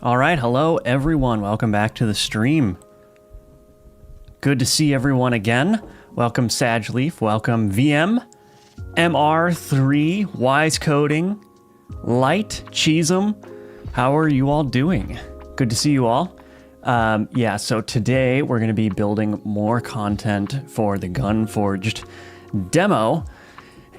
All right, hello everyone. Welcome back to the stream. Good to see everyone again. Welcome Sagleaf, welcome VM, MR3, Wise Coding, Light, Cheesem. How are you all doing? Good to see you all. Yeah, so today we're going to be building more content for the Gunforged demo.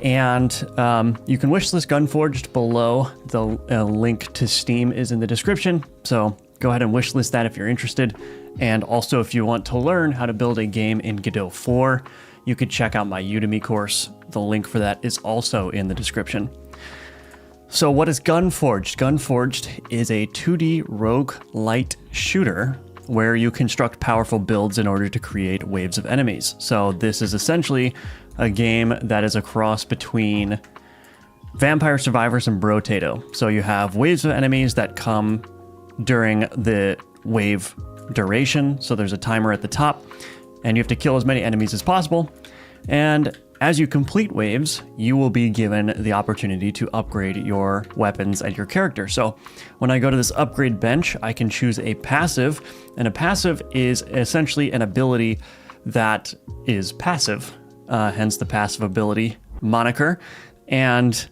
And you can wishlist Gunforged below. The link to Steam is in the description. So go ahead and wishlist that if you're interested. And also if you want to learn how to build a game in Godot 4, you could check out my Udemy course. The link for that is also in the description. So what is Gunforged? Gunforged is a 2D roguelite shooter where you construct powerful builds in order to create waves of enemies. So this is essentially a game that is a cross between Vampire Survivors and Brotato. So you have waves of enemies that come during the wave duration. So there's a timer at the top, and you have to kill as many enemies as possible. And as you complete waves, you will be given the opportunity to upgrade your weapons and your character. So when I go to this upgrade bench, I can choose a passive, and a passive is essentially an ability that is passive. Hence the passive ability moniker, and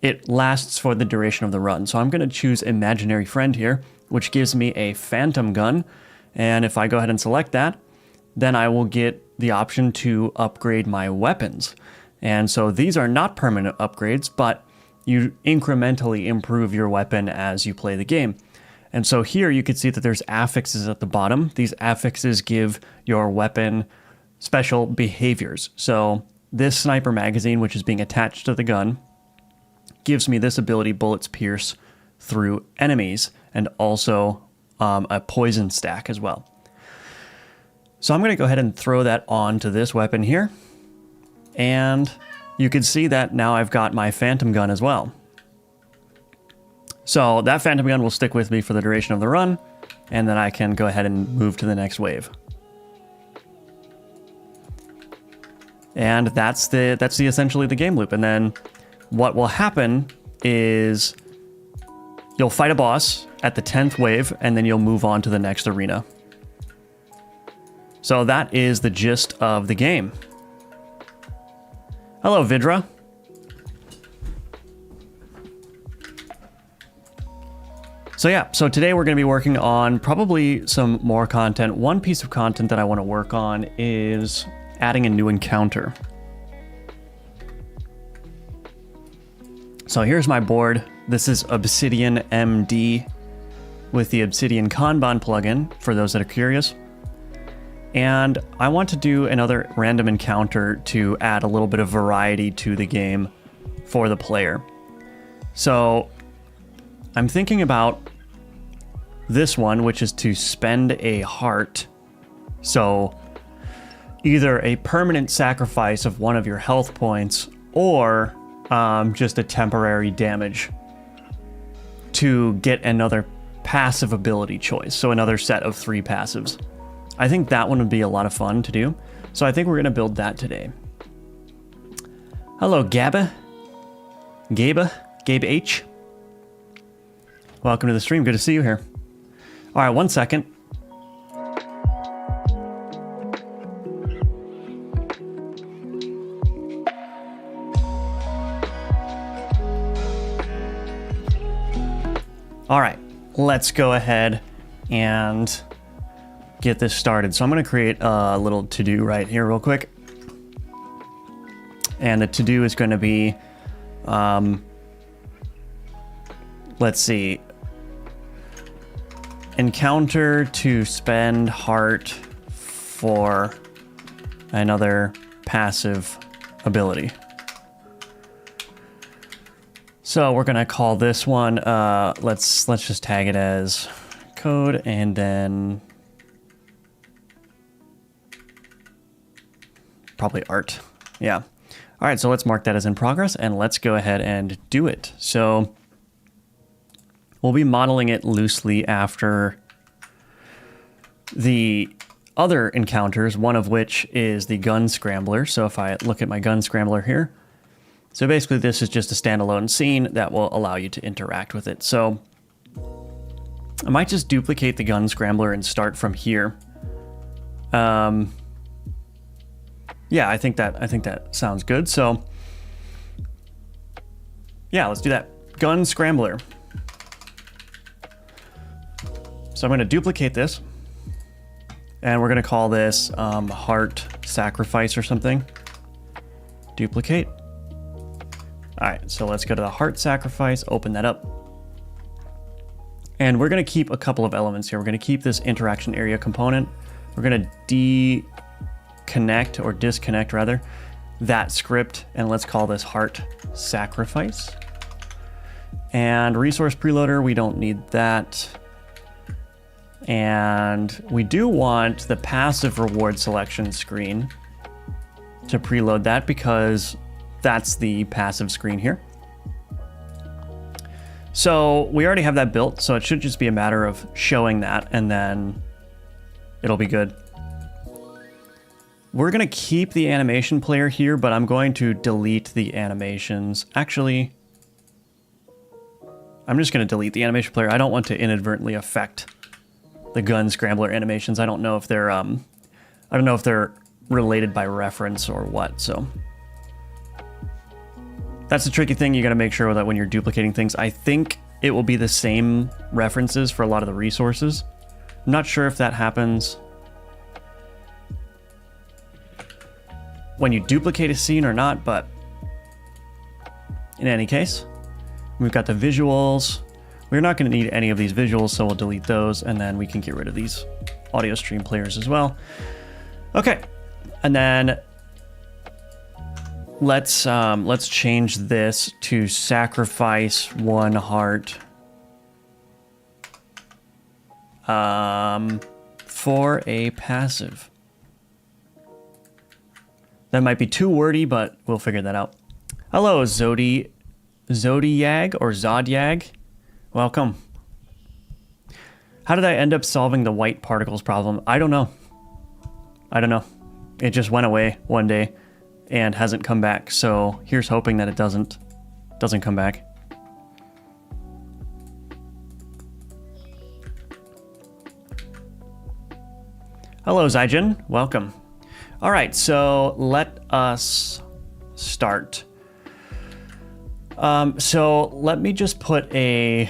it lasts for the duration of the run. So I'm going to choose Imaginary Friend here, which gives me a phantom gun, and if I go ahead and select that, then I will get the option to upgrade my weapons. And so these are not permanent upgrades, but you incrementally improve your weapon as you play the game. And so here you can see that there's affixes at the bottom. These affixes give your weapon special behaviors. So this sniper magazine, which is being attached to the gun, gives me this ability: bullets pierce through enemies, and also a poison stack as well. So I'm going to go ahead and throw that onto this weapon here, and you can see that now I've got my phantom gun as well. So that phantom gun will stick with me for the duration of the run, and then I can go ahead and move to the next wave. And that's essentially the game loop. And then what will happen is you'll fight a boss at the 10th wave, and then you'll move on to the next arena. So that is the gist of the game. Hello, Vidra. So yeah, so today we're going to be working on probably some more content. One piece of content that I want to work on is adding a new encounter. So here's my board. This is Obsidian MD with the Obsidian Kanban plugin, for those that are curious. And I want to do another random encounter to add a little bit of variety to the game for the player. So I'm thinking about this one, which is to spend a heart. So either a permanent sacrifice of one of your health points, or just a temporary damage to get another passive ability choice. So another set of 3 passives. I think that one would be a lot of fun to do. So I think we're going to build that today. Hello, Gabe H. Welcome to the stream. Good to see you here. All right, 1 second. All right, let's go ahead and get this started. So I'm going to create a little to-do right here real quick. And the to-do is going to be, let's see, encounter to spend heart for another passive ability. So we're gonna call this one, let's just tag it as code, and then probably art. Yeah. All right, so let's mark that as in progress, and let's go ahead and do it. So we'll be modeling it loosely after the other encounters, one of which is the gun scrambler. So if I look at my gun scrambler here, so basically this is just a standalone scene that will allow you to interact with it. So I might just duplicate the gun scrambler and start from here. Yeah, I think that sounds good. So yeah, let's do that. Gun scrambler. So I'm going to duplicate this, and we're going to call this heart sacrifice or something. Duplicate. All right, so let's go to the heart sacrifice, open that up. And we're going to keep a couple of elements here. We're going to keep this interaction area component. We're going to disconnect rather, that script, and let's call this heart sacrifice. And resource preloader, we don't need that. And we do want the passive reward selection screen to preload that because that's the passive screen here. So we already have that built, so it should just be a matter of showing that and then it'll be good. We're going to keep the animation player here, but I'm going to delete the animations. Actually, I'm just going to delete the animation player. I don't want to inadvertently affect the gun scrambler animations. I don't know if they're related by reference or what, so that's the tricky thing. You got to make sure that when you're duplicating things, I think it will be the same references for a lot of the resources. I'm not sure if that happens when you duplicate a scene or not, but in any case, we've got the visuals. We're not going to need any of these visuals, so we'll delete those, and then we can get rid of these audio stream players as well. Okay, and then let's change this to sacrifice one heart for a passive. That might be too wordy, but we'll figure that out. Hello, Zodiag or Zodyag. Welcome. How did I end up solving the white particles problem? I don't know. It just went away one day and hasn't come back. So here's hoping that it doesn't come back. Hello, Zyjin. Welcome. All right, so let us start. So let me just put a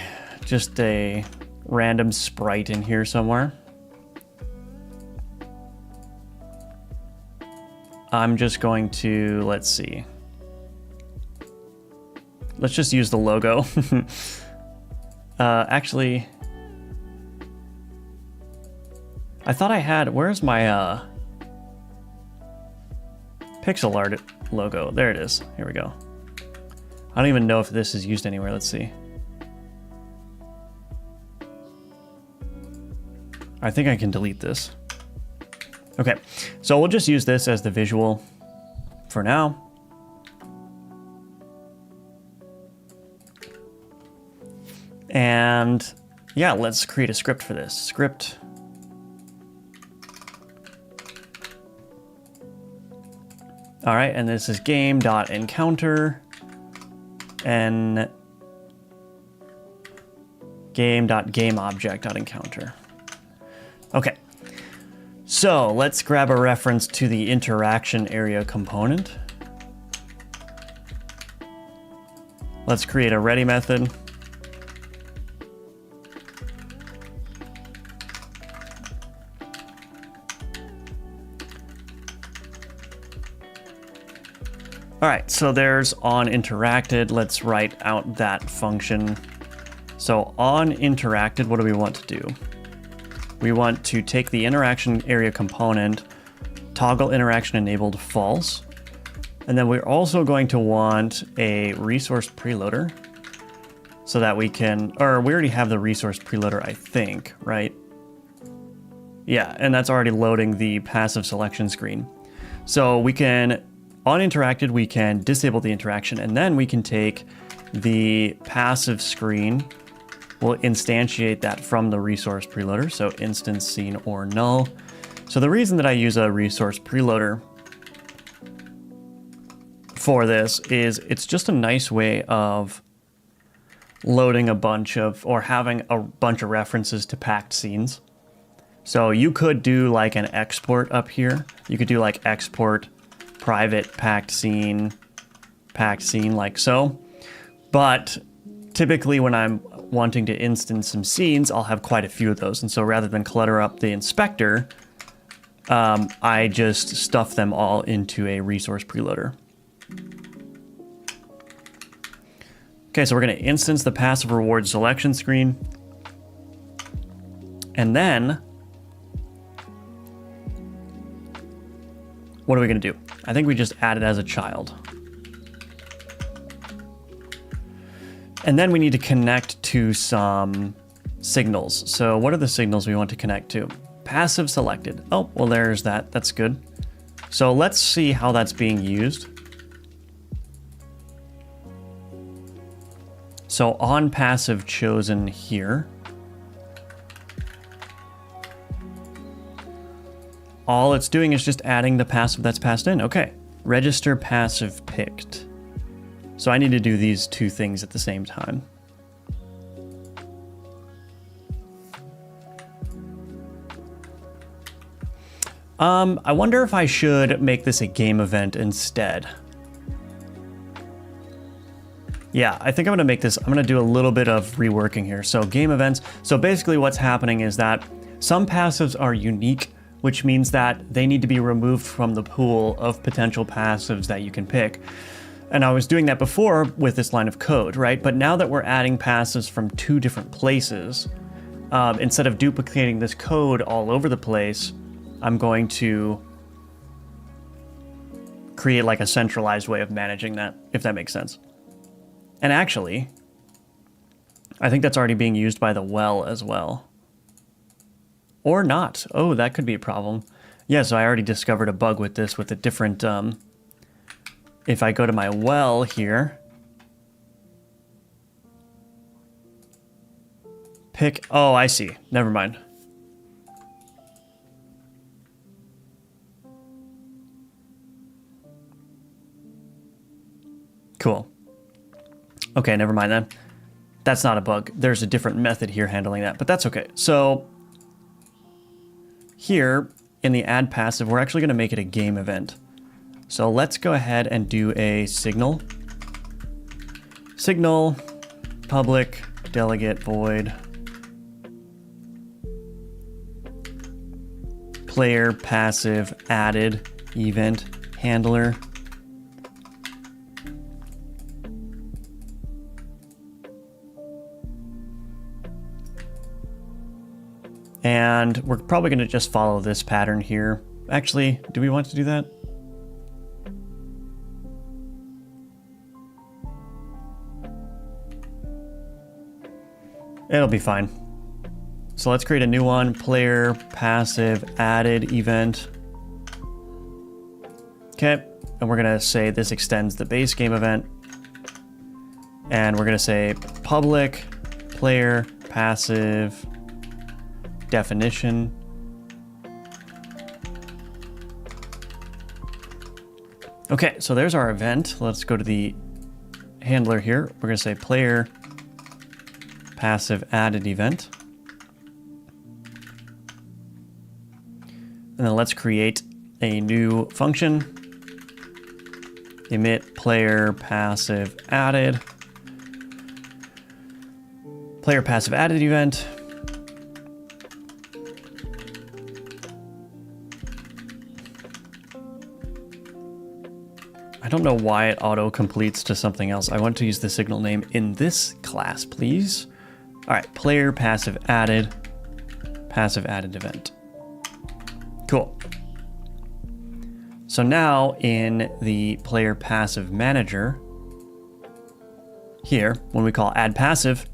random sprite in here somewhere. I'm just going to, let's see. Let's just use the logo. Actually, I thought I had, where's my pixel art logo? There it is. Here we go. I don't even know if this is used anywhere. Let's see. I think I can delete this. Okay, so we'll just use this as the visual for now. And yeah, let's create a script for this. Script. All right, and this is game.encounter and game.gameObject.encounter. Okay, so let's grab a reference to the interaction area component. Let's create a ready method. All right, so there's on interacted. Let's write out that function. So on interacted, what do we want to do? We want to take the interaction area component, toggle interaction enabled false, and then we're also going to want a resource preloader so that we can, or we already have the resource preloader, I think, right? Yeah, and that's already loading the passive selection screen. So we can, on interacted, we can disable the interaction, and then we can take the passive screen. We'll instantiate that from the resource preloader, so instance scene or null. So the reason that I use a resource preloader for this is it's just a nice way of loading a bunch of, or having a bunch of references to packed scenes. So you could do like an export up here. You could do like export private packed scene like so. But typically when I'm wanting to instance some scenes, I'll have quite a few of those. And so rather than clutter up the inspector, I just stuff them all into a resource preloader. Okay, so we're going to instance the passive reward selection screen. And then, what are we going to do? I think we just add it as a child. And then we need to connect to some signals. So what are the signals we want to connect to? Passive selected. Oh, well, there's that. That's good. So let's see how that's being used. So on passive chosen here, all it's doing is just adding the passive that's passed in. Okay, register passive picked. So I need to do these two things at the same time. I wonder if I should make this a game event instead. Yeah, I think I'm gonna make this, I'm gonna do a little bit of reworking here. So game events, so basically what's happening is that some passives are unique, which means that they need to be removed from the pool of potential passives that you can pick. And I was doing that before with this line of code, right? But now that we're adding passives from two different places, instead of duplicating this code all over the place, I'm going to create like a centralized way of managing that, if that makes sense. And actually, I think that's already being used by the well as well. Or not. Oh, that could be a problem. Yeah, so I already discovered a bug with this with a different, if I go to my well here, pick, oh, I see. Never mind. Cool. Okay, never mind then. That's not a bug. There's a different method here handling that, but that's okay. So here in the add passive, we're actually going to make it a game event. So let's go ahead and do a signal. Signal, public, delegate, void, player, passive, added, event, handler. And we're probably going to just follow this pattern here. Actually, do we want to do that? It'll be fine. So let's create a new one. Player, passive, added, event. Okay, and we're going to say this extends the base game event. And we're going to say public, player, passive, definition. Okay, so there's our event. Let's go to the handler here. We're going to say player passive added event. And then let's create a new function. Emit player passive added. Player passive added event. I don't know why it auto-completes to something else. I want to use the signal name in this class, please. All right, player passive added event. Cool. So now in the player passive manager here, when we call add passive,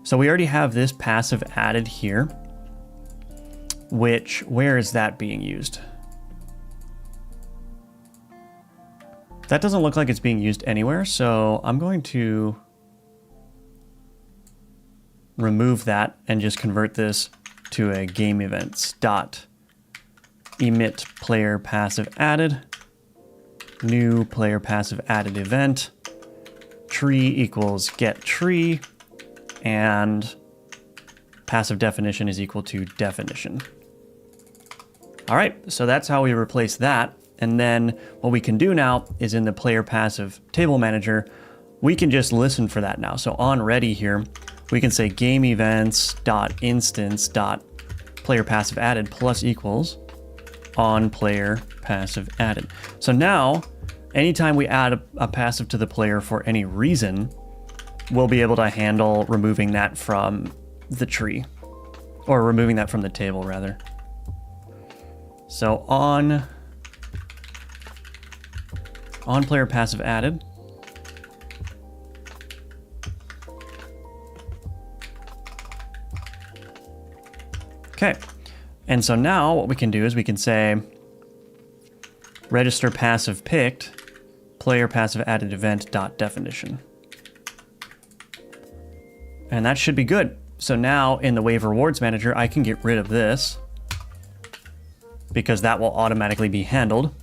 so we already have this passive added here, where is that being used? That doesn't look like it's being used anywhere, so I'm going to remove that and just convert this to a game events dot emit player passive added, new player passive added event, tree equals get tree, and passive definition is equal to definition. All right, so that's how we replace that. And then what we can do now is in the player passive table manager, we can just listen for that now. So on ready here, we can say game events dot instance dot player passive added plus equals on player passive added. So now, anytime we add a passive to the player for any reason, we'll be able to handle removing that from the tree, or removing that from the table rather. So on player passive added, okay. And so now what we can do is we can say register passive picked player passive added event dot definition. And that should be good. So now in the wave rewards manager, I can get rid of this because that will automatically be handled.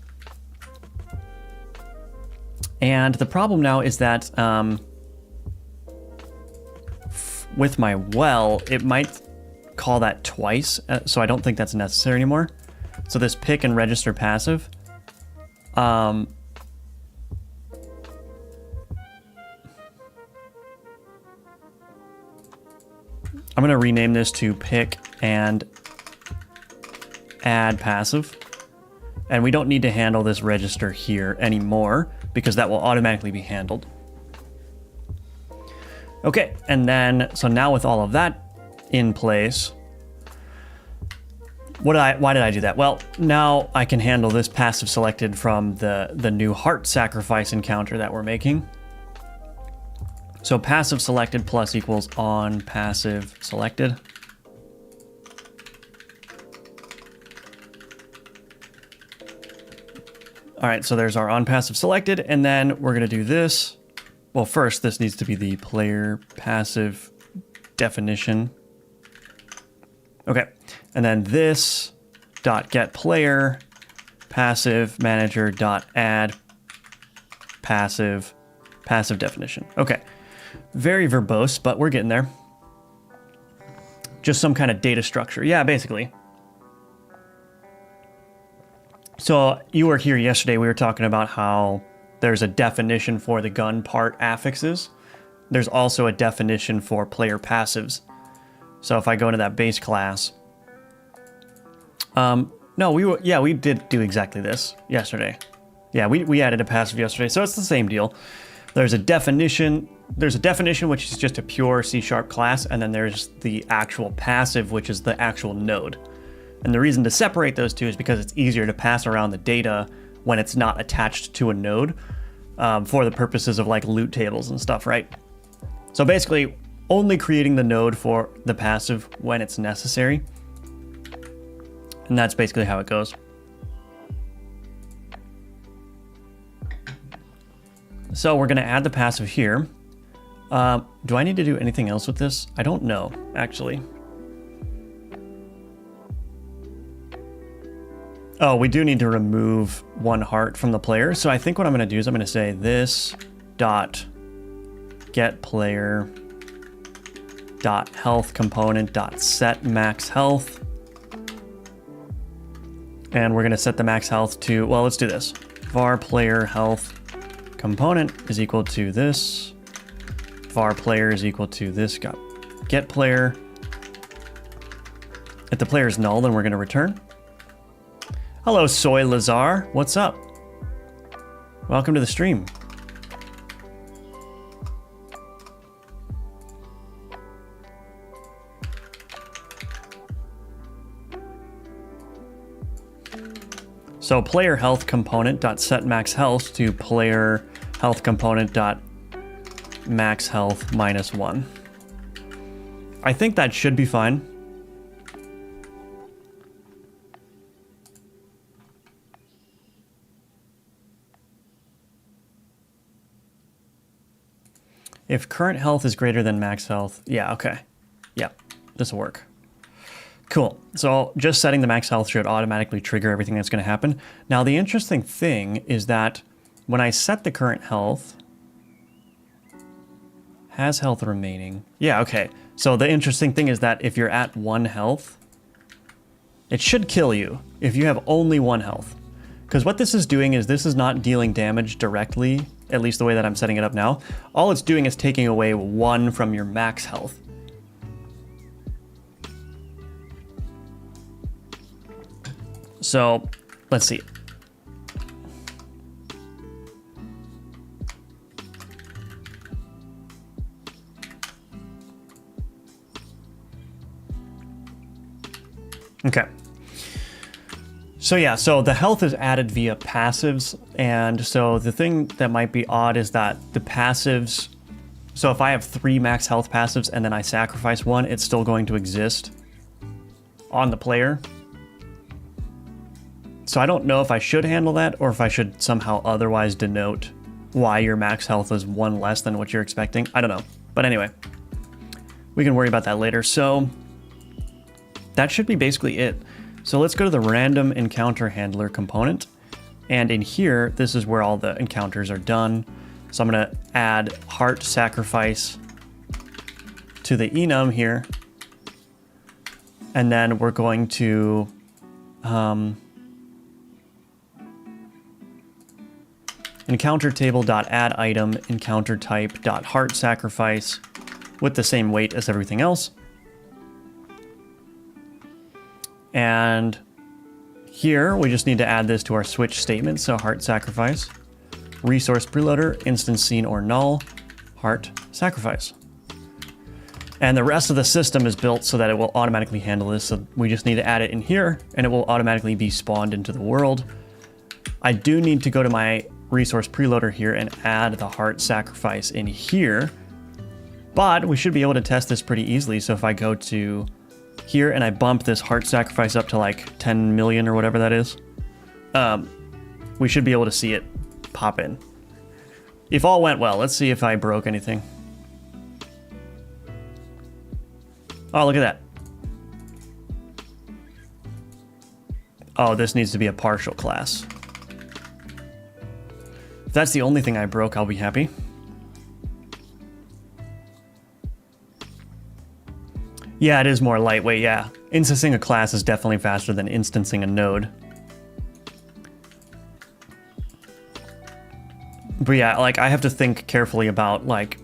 And the problem now is that with my well, it might call that twice, so I don't think that's necessary anymore. So this pick and register passive, I'm going to rename this to pick and add passive, and we don't need to handle this register here anymore because that will automatically be handled. Okay, and then so now with all of that in place, why did I do that? Well, now I can handle this passive selected from the new heart sacrifice encounter that we're making. So passive selected plus equals on passive selected. All right, so there's our on passive selected, and then we're gonna do this. Well, first this needs to be the player passive definition. Okay, and then this dot get player passive manager dot add passive definition. Okay, very verbose, but we're getting there. Just some kind of data structure. Yeah, basically. So you were here yesterday, we were talking about how there's a definition for the gun part affixes. There's also a definition for player passives. So if I go into that base class, no, we did do exactly this yesterday. Yeah, we added a passive yesterday, so it's the same deal. There's a definition which is just a pure C# class, and then there's the actual passive, which is the actual node. And the reason to separate those two is because it's easier to pass around the data when it's not attached to a node, for the purposes of like loot tables and stuff, right? So basically, only creating the node for the passive when it's necessary. And that's basically how it goes. So we're gonna add the passive here. Do I need to do anything else with this? I don't know, actually. Oh, we do need to remove one heart from the player. So I think what I'm gonna do is I'm gonna say this dot get player dot health component dot set max health. And we're gonna set the max health to, well, let's do this. Var player health component is equal to this. Var player is equal to this get player. If the player is null, then we're gonna return. Hello, Soy Lazar. What's up? Welcome to the stream. So player health component dot set max health to player health component dot max health -1. I think that should be fine. If current health is greater than max health, yeah, okay. Yeah, this will work. Cool. So just setting the max health should automatically trigger everything that's going to happen. Now, the interesting thing is that when I set the current health, Has health remaining. Yeah, okay. So the interesting thing is that if you're at 1 health, it should kill you if you have only 1 health. Because what this is doing is this is not dealing damage directly, at least the way that I'm setting it up now. All it's doing is taking away 1 from your max health. So, let's see. Okay. So yeah, so the health is added via passives, and so the thing that might be odd is that the passives, so if I have 3 max health passives and then I sacrifice 1, it's still going to exist on the player. So I don't know if I should handle that or if I should somehow otherwise denote why your max health is 1 less than what you're expecting. I don't know. But anyway, we can worry about that later. So that should be basically it. So let's go to the random encounter handler component. And in here, this is where all the encounters are done. So I'm going to add heart sacrifice to the enum here. And then we're going to encounter table.add item encounter type.heart sacrifice with the same weight as everything else. And here we just need to add this to our switch statement. So heart sacrifice, resource preloader, instance scene or null, heart sacrifice. And the rest of the system is built so that it will automatically handle this. So we just need to add it in here and it will automatically be spawned into the world. I do need to go to my resource preloader here and add the heart sacrifice in here, but we should be able to test this pretty easily. So if I go to here and I bump this heart sacrifice up to like 10 million or whatever that is, we should be able to see it pop in. If all went well, let's see if I broke anything. Oh, look at that. Oh, this needs to be a partial class. If that's the only thing I broke, I'll be happy. Yeah, it is more lightweight, yeah. Instancing a class is definitely faster than instancing a node. But yeah, like I have to think carefully about like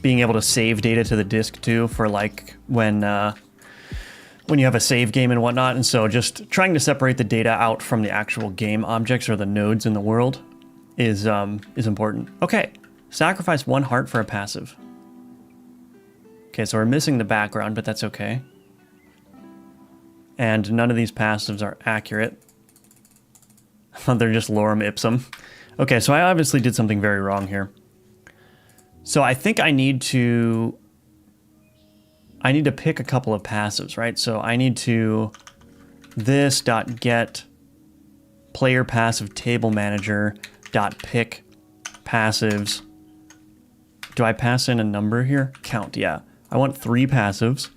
being able to save data to the disk too for like when you have a save game and whatnot. And so just trying to separate the data out from the actual game objects or the nodes in the world is important. Okay, sacrifice 1 heart for a passive. Okay, so we're missing the background, but that's okay. And none of these passives are accurate. They're just lorem ipsum. Okay, so I obviously did something very wrong here. So I think I need to pick a couple of passives, right? So I need to this.get player passive table manager dot pick passives. Do I pass in a number here? Count, yeah. I want 3 passives.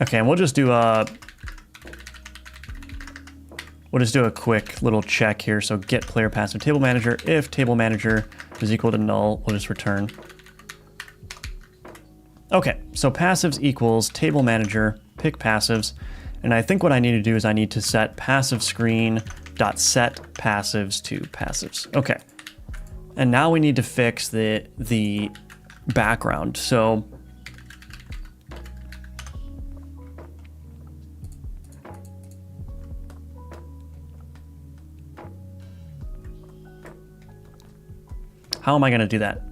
Okay, and we'll just do a quick little check here. So get player passive table manager. If table manager is equal to null, we'll just return. Okay, so passives equals table manager, pick passives. And I think what I need to do is I need to set passive screen dot set passives to passives. Okay. And now we need to fix the background. So how am I going to do that?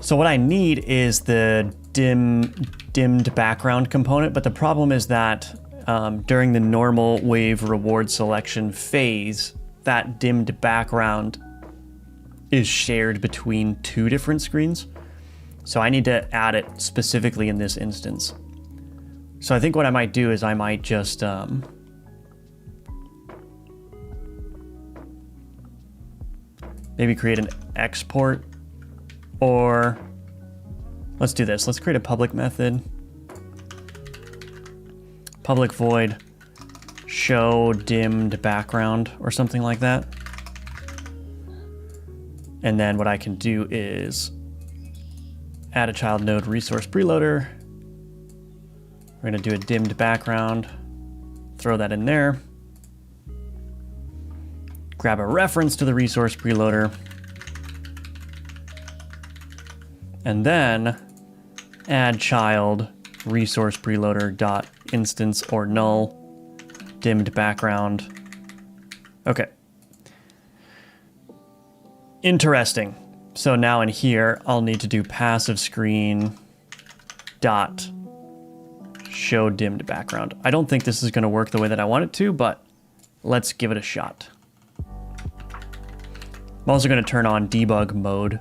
So what I need is the dimmed background component, but the problem is that during the normal wave reward selection phase, that dimmed background is shared between 2 different screens. So I need to add it specifically in this instance. So I think what I might do is I might just maybe create an export, or let's do this. Let's create a public method. Public void show dimmed background or something like that. And then what I can do is add a child node resource preloader. We're going to do a dimmed background, throw that in there. Grab a reference to the resource preloader. And then add child resource preloader dot instance or null dimmed background. Okay. Interesting. So now in here, I'll need to do passive screen dot show dimmed background. I don't think this is going to work the way that I want it to, but let's give it a shot. I'm also going to turn on debug mode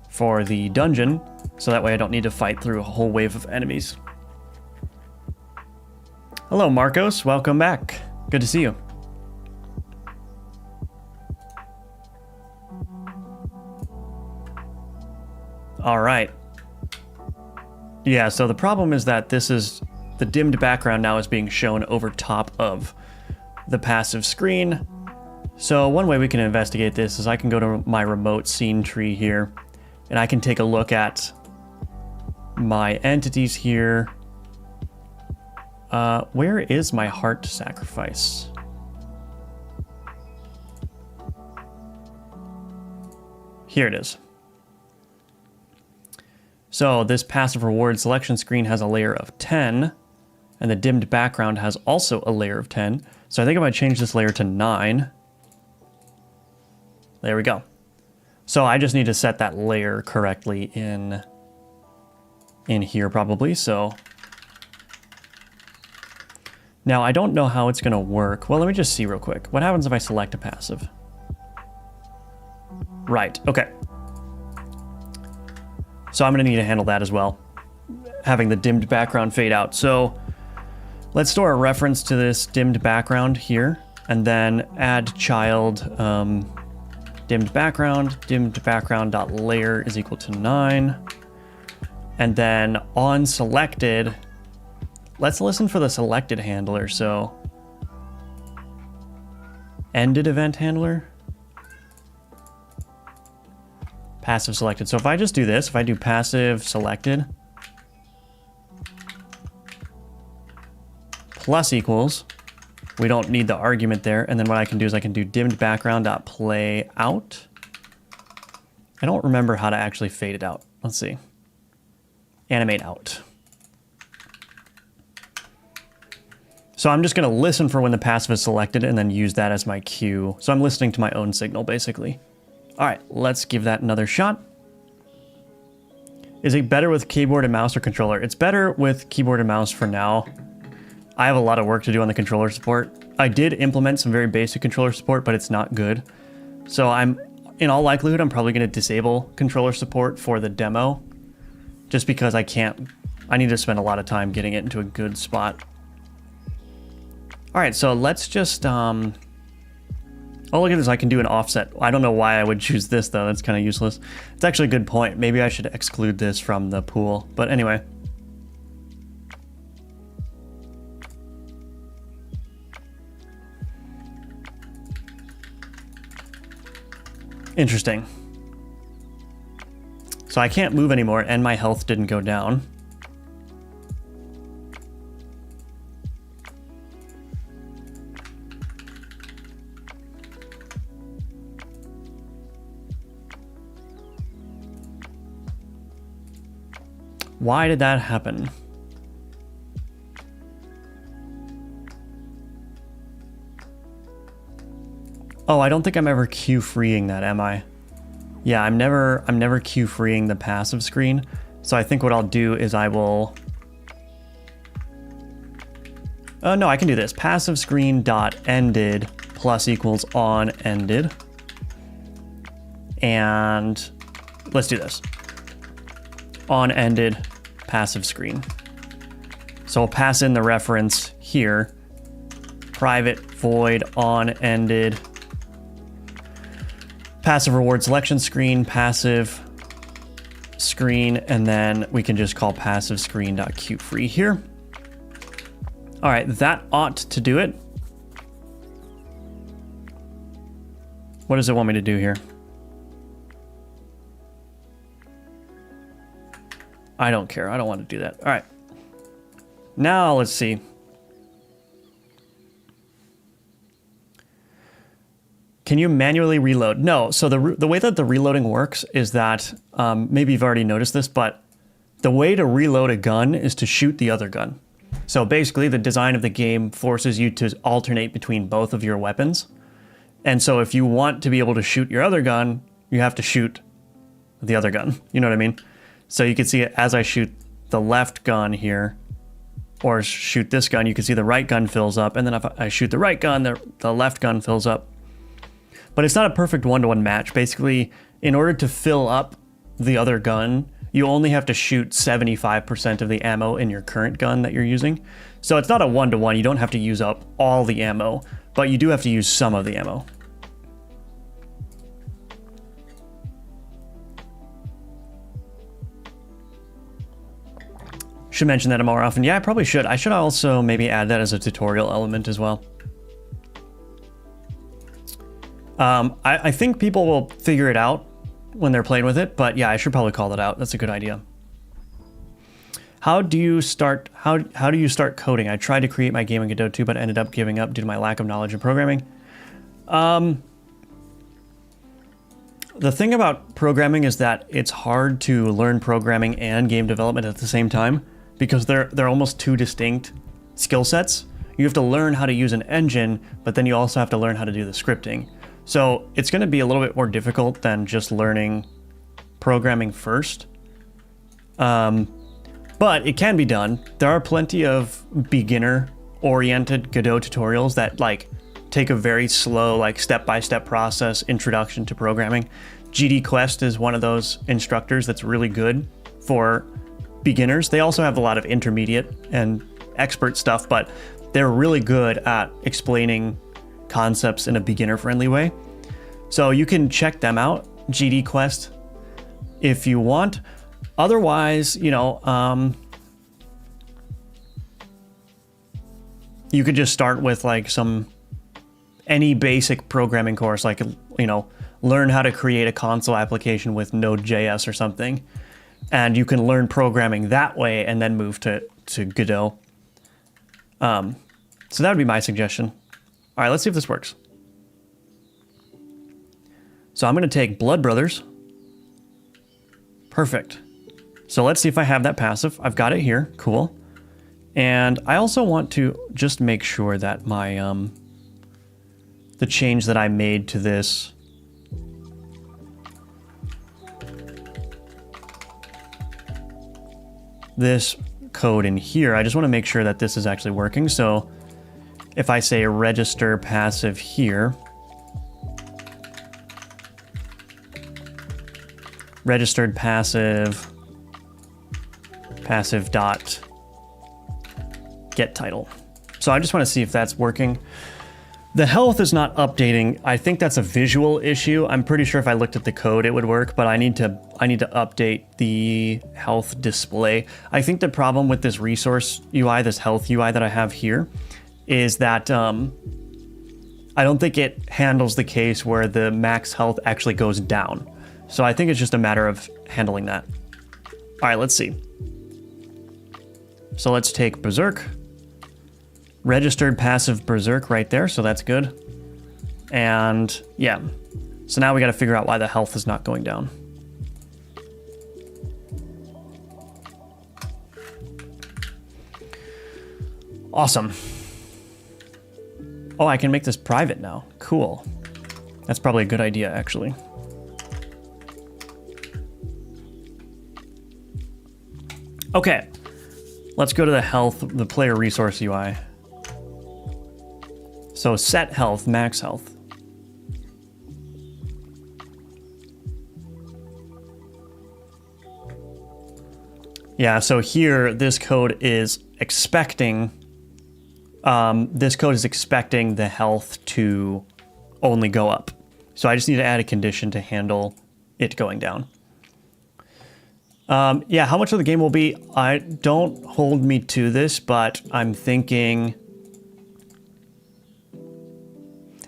for the dungeon, so that way I don't need to fight through a whole wave of enemies. Hello, Marcos. Welcome back. Good to see you. All right. Yeah, so the problem is that this is the dimmed background now is being shown over top of the passive screen. So one way we can investigate this is I can go to my remote scene tree here, and I can take a look at my entities here. Where is my heart sacrifice? Here it is. So this passive reward selection screen has a layer of 10, and the dimmed background has also a layer of 10. So I think I'm going to change this layer to 9. There we go. So I just need to set that layer correctly in here probably. So now I don't know how it's going to work. Well, let me just see real quick. What happens if I select a passive? Right. Okay. So I'm going to need to handle that as well, having the dimmed background fade out. So let's store a reference to this dimmed background here, and then add child dimmed background dot layer is equal to 9. And then on selected, let's listen for the selected handler. So ended event handler. Passive selected. So if I just do this, if I do passive selected plus equals, we don't need the argument there. And then what I can do is I can do dimmed background dot play out. I don't remember how to actually fade it out. Let's see. Animate out. So I'm just going to listen for when the passive is selected and then use that as my cue. So I'm listening to my own signal basically. All right, let's give that another shot. Is it better with keyboard and mouse or controller? It's better with keyboard and mouse for now. I have a lot of work to do on the controller support. I did implement some very basic controller support, but it's not good. So in all likelihood, I'm probably going to disable controller support for the demo, just because I need to spend a lot of time getting it into a good spot. All right, so let's just, oh, look at this, I can do an offset. I don't know why I would choose this though, that's kind of useless. It's actually a good point. Maybe I should exclude this from the pool, but anyway. Interesting. So I can't move anymore and my health didn't go down. Why did that happen? Oh, I don't think I'm ever queue freeing that, am I? Yeah, I'm never queue freeing the passive screen. So I think what I'll do is I will... Oh no, I can do this. Passive screen dot ended plus equals on ended. And let's do this. On ended passive screen. So I'll pass in the reference here. Private void on ended passive reward selection screen, passive screen, and then we can just call passive screen.queueFree here. All right, that ought to do it. What does it want me to do here? I don't care. I don't want to do that. All right. Now let's see. Can you manually reload? No. So the way that the reloading works is that, maybe you've already noticed this, but the way to reload a gun is to shoot the other gun. So basically the design of the game forces you to alternate between both of your weapons. And so if you want to be able to shoot your other gun, you have to shoot the other gun. You know what I mean? So you can see it as I shoot the left gun here, or shoot this gun, you can see the right gun fills up. And then if I shoot the right gun, the left gun fills up. But it's not a perfect one-to-one match. Basically, in order to fill up the other gun, you only have to shoot 75% of the ammo in your current gun that you're using. So it's not a one-to-one. You don't have to use up all the ammo, but you do have to use some of the ammo. Should mention that more often. Yeah, I probably should. I should also maybe add that as a tutorial element as well. I think people will figure it out when they're playing with it, but yeah, I should probably call that out. That's a good idea. How do you start coding? I tried to create my game in Godot 2, but ended up giving up due to my lack of knowledge in programming. The thing about programming is that it's hard to learn programming and game development at the same time because they're almost two distinct skill sets. You have to learn how to use an engine, but then you also have to learn how to do the scripting. So it's going to be a little bit more difficult than just learning programming first. But it can be done. There are plenty of beginner-oriented Godot tutorials that like take a very slow, like step-by-step process introduction to programming. GD Quest is one of those instructors that's really good for beginners. They also have a lot of intermediate and expert stuff, but they're really good at explaining concepts in a beginner-friendly way. So you can check them out, GD Quest, if you want. Otherwise, you know, you could just start with like any basic programming course, like, you know, learn how to create a console application with Node.js or something. And you can learn programming that way and then move to Godot. So that would be my suggestion. All right, let's see if this works. So I'm going to take Blood Brothers. Perfect. So let's see if I have that passive. I've got it here. Cool. And I also want to just make sure that my the change that I made to this code in here, I just want to make sure that this is actually working. So if I say register passive here, registered passive dot get title. So I just want to see if that's working. The health is not updating. I think that's a visual issue. I'm pretty sure if I looked at the code it would work, but I need to update the health display. I think the problem with this resource UI, this health UI that I have here, is that I don't think it handles the case where the max health actually goes down. So I think it's just a matter of handling that. All right, let's see. So let's take Berserk. Registered passive Berserk right there, so that's good. And yeah, so now we got to figure out why the health is not going down. Awesome. Oh, I can make this private now. Cool. That's probably a good idea, actually. Okay, let's go to the health, the player resource UI. So set health, max health. Yeah, so here, this code is expecting the health to only go up. So I just need to add a condition to handle it going down. Yeah, how much of the game will be? Don't hold me to this, but I'm thinking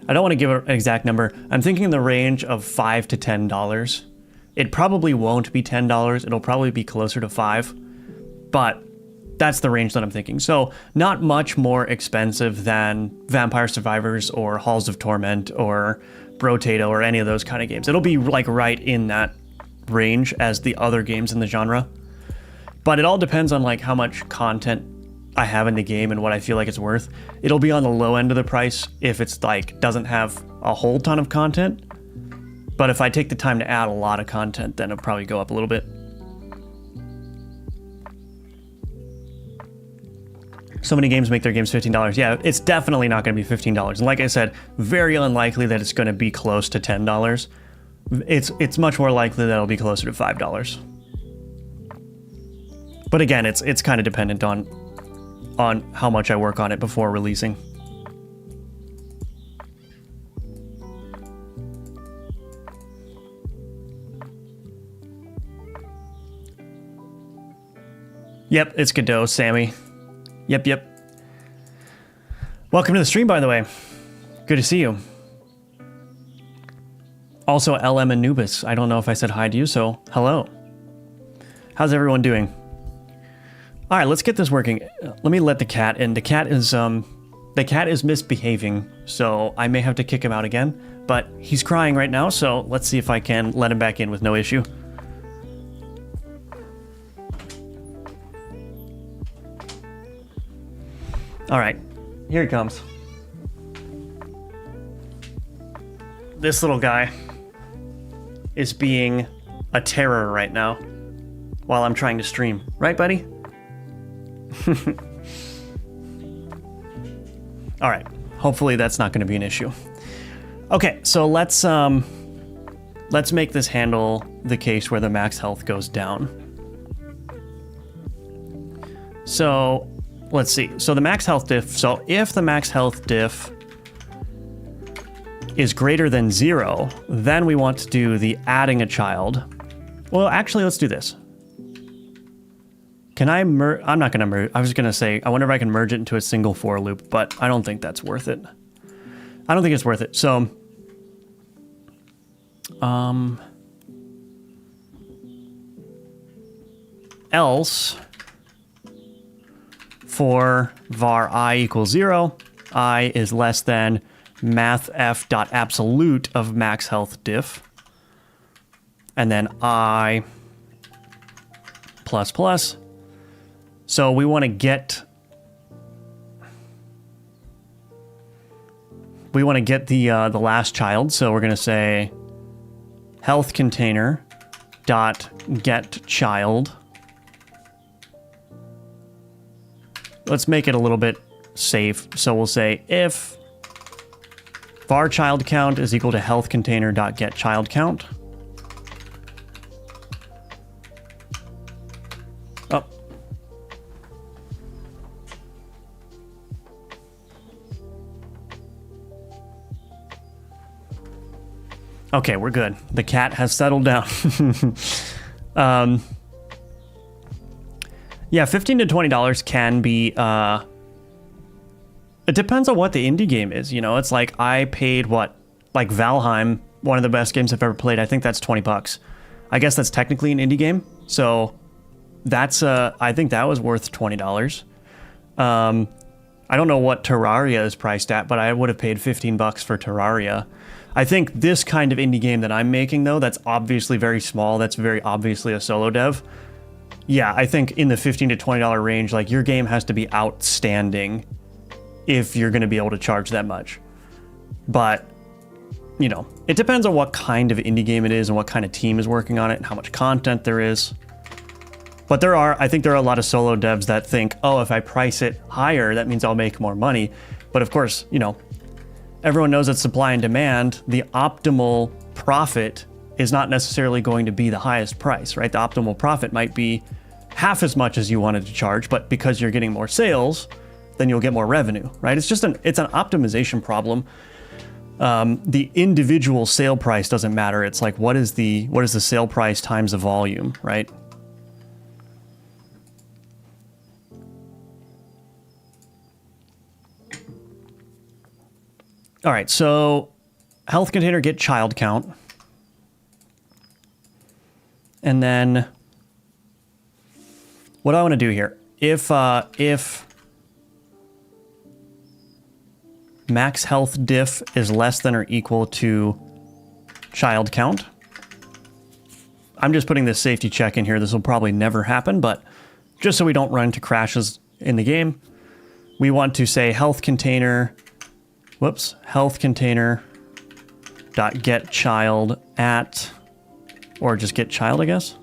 I don't want to give an exact number. I'm thinking in the range of $5 to $10. It probably won't be $10. It'll probably be closer to $5, but that's the range that I'm thinking. So not much more expensive than Vampire Survivors or Halls of Torment or Brotato or any of those kind of games. It'll be like right in that range as the other games in the genre. But it all depends on like how much content I have in the game and what I feel like it's worth. It'll be on the low end of the price if it's like doesn't have a whole ton of content. But if I take the time to add a lot of content, then it'll probably go up a little bit. So many games make their games $15. Yeah, it's definitely not going to be $15. And like I said, very unlikely that it's going to be close to $10. It's much more likely that it'll be closer to $5. But again, it's kind of dependent on how much I work on it before releasing. Yep, it's Godot, Sammy. Yep. Welcome to the stream, by the way. Good to see you. Also, LM Anubis. I don't know if I said hi to you, so hello. How's everyone doing? All right, let's get this working. Let me let the cat in. The cat is misbehaving, so I may have to kick him out again. But he's crying right now, so let's see if I can let him back in with no issue. All right, here he comes. This little guy is being a terror right now while I'm trying to stream. Right, buddy? All right, hopefully that's not going to be an issue. Okay, so let's make this handle the case where the max health goes down. So let's see. So the max health diff. So if the max health diff is greater than 0, then we want to do the adding a child. Well, actually, let's do this. Can I merge? I'm not going to merge. I was going to say, I wonder if I can merge it into a single for loop, but I don't think that's worth it. I don't think it's worth it. So, else for var I equals 0, I is less than mathf.absolute of max health diff, and then I plus plus. So we want to get the last child. So we're going to say health container dot get child. Let's make it a little bit safe. So we'll say if var child count is equal to health container dot get child count. Oh. Okay, we're good. The cat has settled down. Yeah, $15 to $20 can be, it depends on what the indie game is, you know? It's like, I paid what? Like Valheim, one of the best games I've ever played, I think that's $20. I guess that's technically an indie game, so that's, I think that was worth $20. I don't know what Terraria is priced at, but I would have paid $15 for Terraria. I think this kind of indie game that I'm making, though, that's obviously very small, that's very obviously a solo dev, yeah, I think in the $15 to $20 range, like, your game has to be outstanding if you're going to be able to charge that much. But, you know, it depends on what kind of indie game it is and what kind of team is working on it and how much content there is. But I think there are a lot of solo devs that think, oh, if I price it higher, that means I'll make more money. But of course, you know, everyone knows that supply and demand, the optimal profit is not necessarily going to be the highest price, right? The optimal profit might be half as much as you wanted to charge, but because you're getting more sales, then you'll get more revenue, right? It's an optimization problem. The individual sale price doesn't matter. It's like, what is the sale price times the volume, right? All right, so health container get child count. And then what do I want to do here? If max health diff is less than or equal to child count, I'm just putting this safety check in here. This will probably never happen, but just so we don't run into crashes in the game, we want to say health container, health container dot get child at, or just get child, I guess.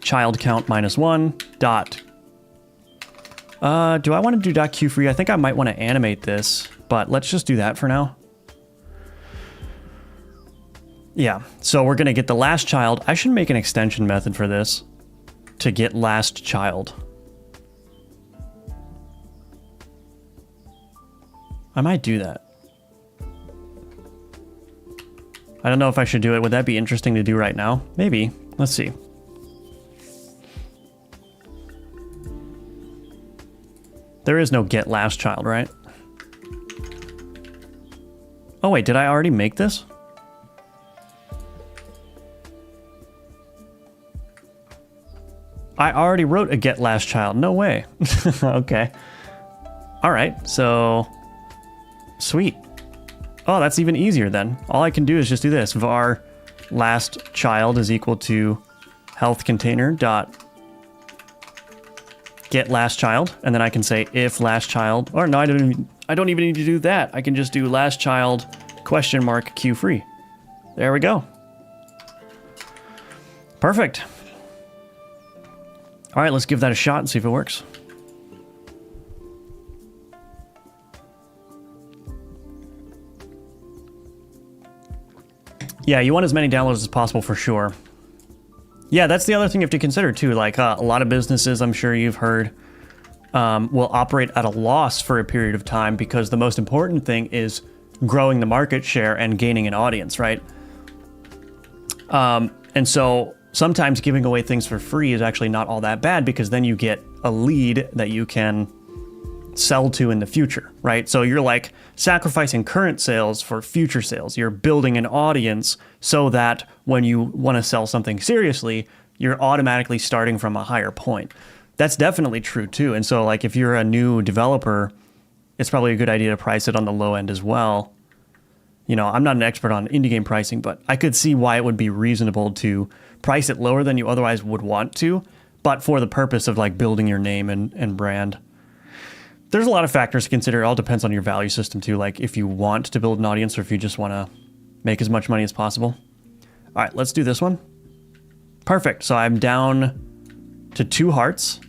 Child count -1 dot. Do I want to do dot queue free? I think I might want to animate this, but let's just do that for now. Yeah, so we're going to get the last child. I should make an extension method for this to get last child. I might do that. I don't know if I should do it. Would that be interesting to do right now? Maybe. Let's see. There is no get last child, right? Oh wait, did I already make this? I already wrote a get last child. No way. Okay. All right, so sweet. Oh, that's even easier then. All I can do is just do this. Var last child is equal to health container dot get last child, and then I can say if last child, or no, I don't even need to do that. I can just do last child question mark queue free. There we go. Perfect. All right, let's give that a shot and see if it works. Yeah, you want as many downloads as possible for sure. Yeah, that's the other thing you have to consider too. Like a lot of businesses, I'm sure you've heard, will operate at a loss for a period of time because the most important thing is growing the market share and gaining an audience, right? And so sometimes giving away things for free is actually not all that bad because then you get a lead that you can sell to in the future, right? So you're like sacrificing current sales for future sales. You're building an audience so that when you want to sell something seriously, you're automatically starting from a higher point. That's definitely true too. And so like if you're a new developer, it's probably a good idea to price it on the low end as well. You know, I'm not an expert on indie game pricing, but I could see why it would be reasonable to price it lower than you otherwise would want to, but for the purpose of like building your name and brand. There's a lot of factors to consider. It all depends on your value system too, like if you want to build an audience or if you just want to make as much money as possible. All right, let's do this one. Perfect. So I'm down to 2 hearts,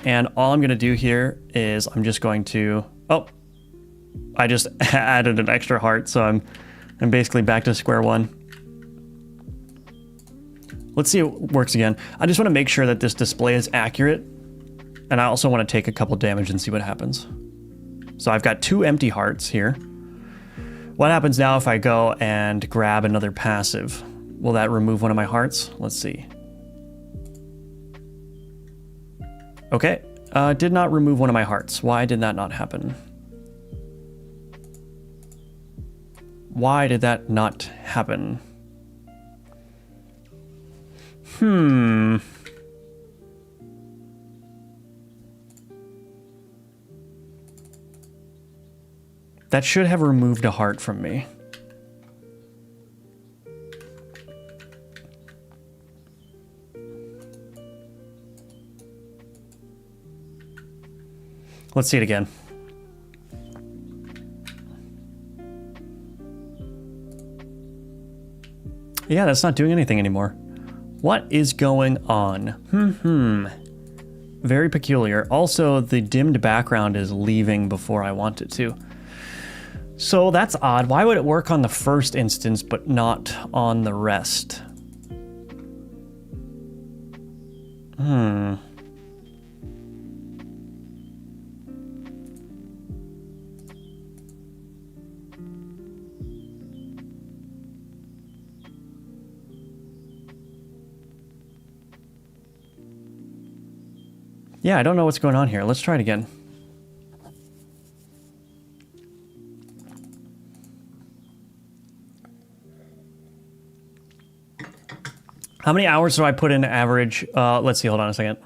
and all I'm going to do here is I'm just going to, oh, I just added an extra heart, so I'm basically back to square one. Let's see if it works again. I just want to make sure that this display is accurate, and I also want to take a couple damage and see what happens. So I've got 2 empty hearts here. What happens now if I go and grab another passive? Will that remove one of my hearts? Let's see. Okay, did not remove one of my hearts. Why did that not happen? Why did that not happen? That should have removed a heart from me. Let's see it again. Yeah, that's not doing anything anymore. What is going on? Very peculiar. Also, the dimmed background is leaving before I want it to. So that's odd. Why would it work on the first instance but not on the rest? Yeah, I don't know what's going on here. Let's try it again. How many hours do I put in average? Let's see, hold on a second.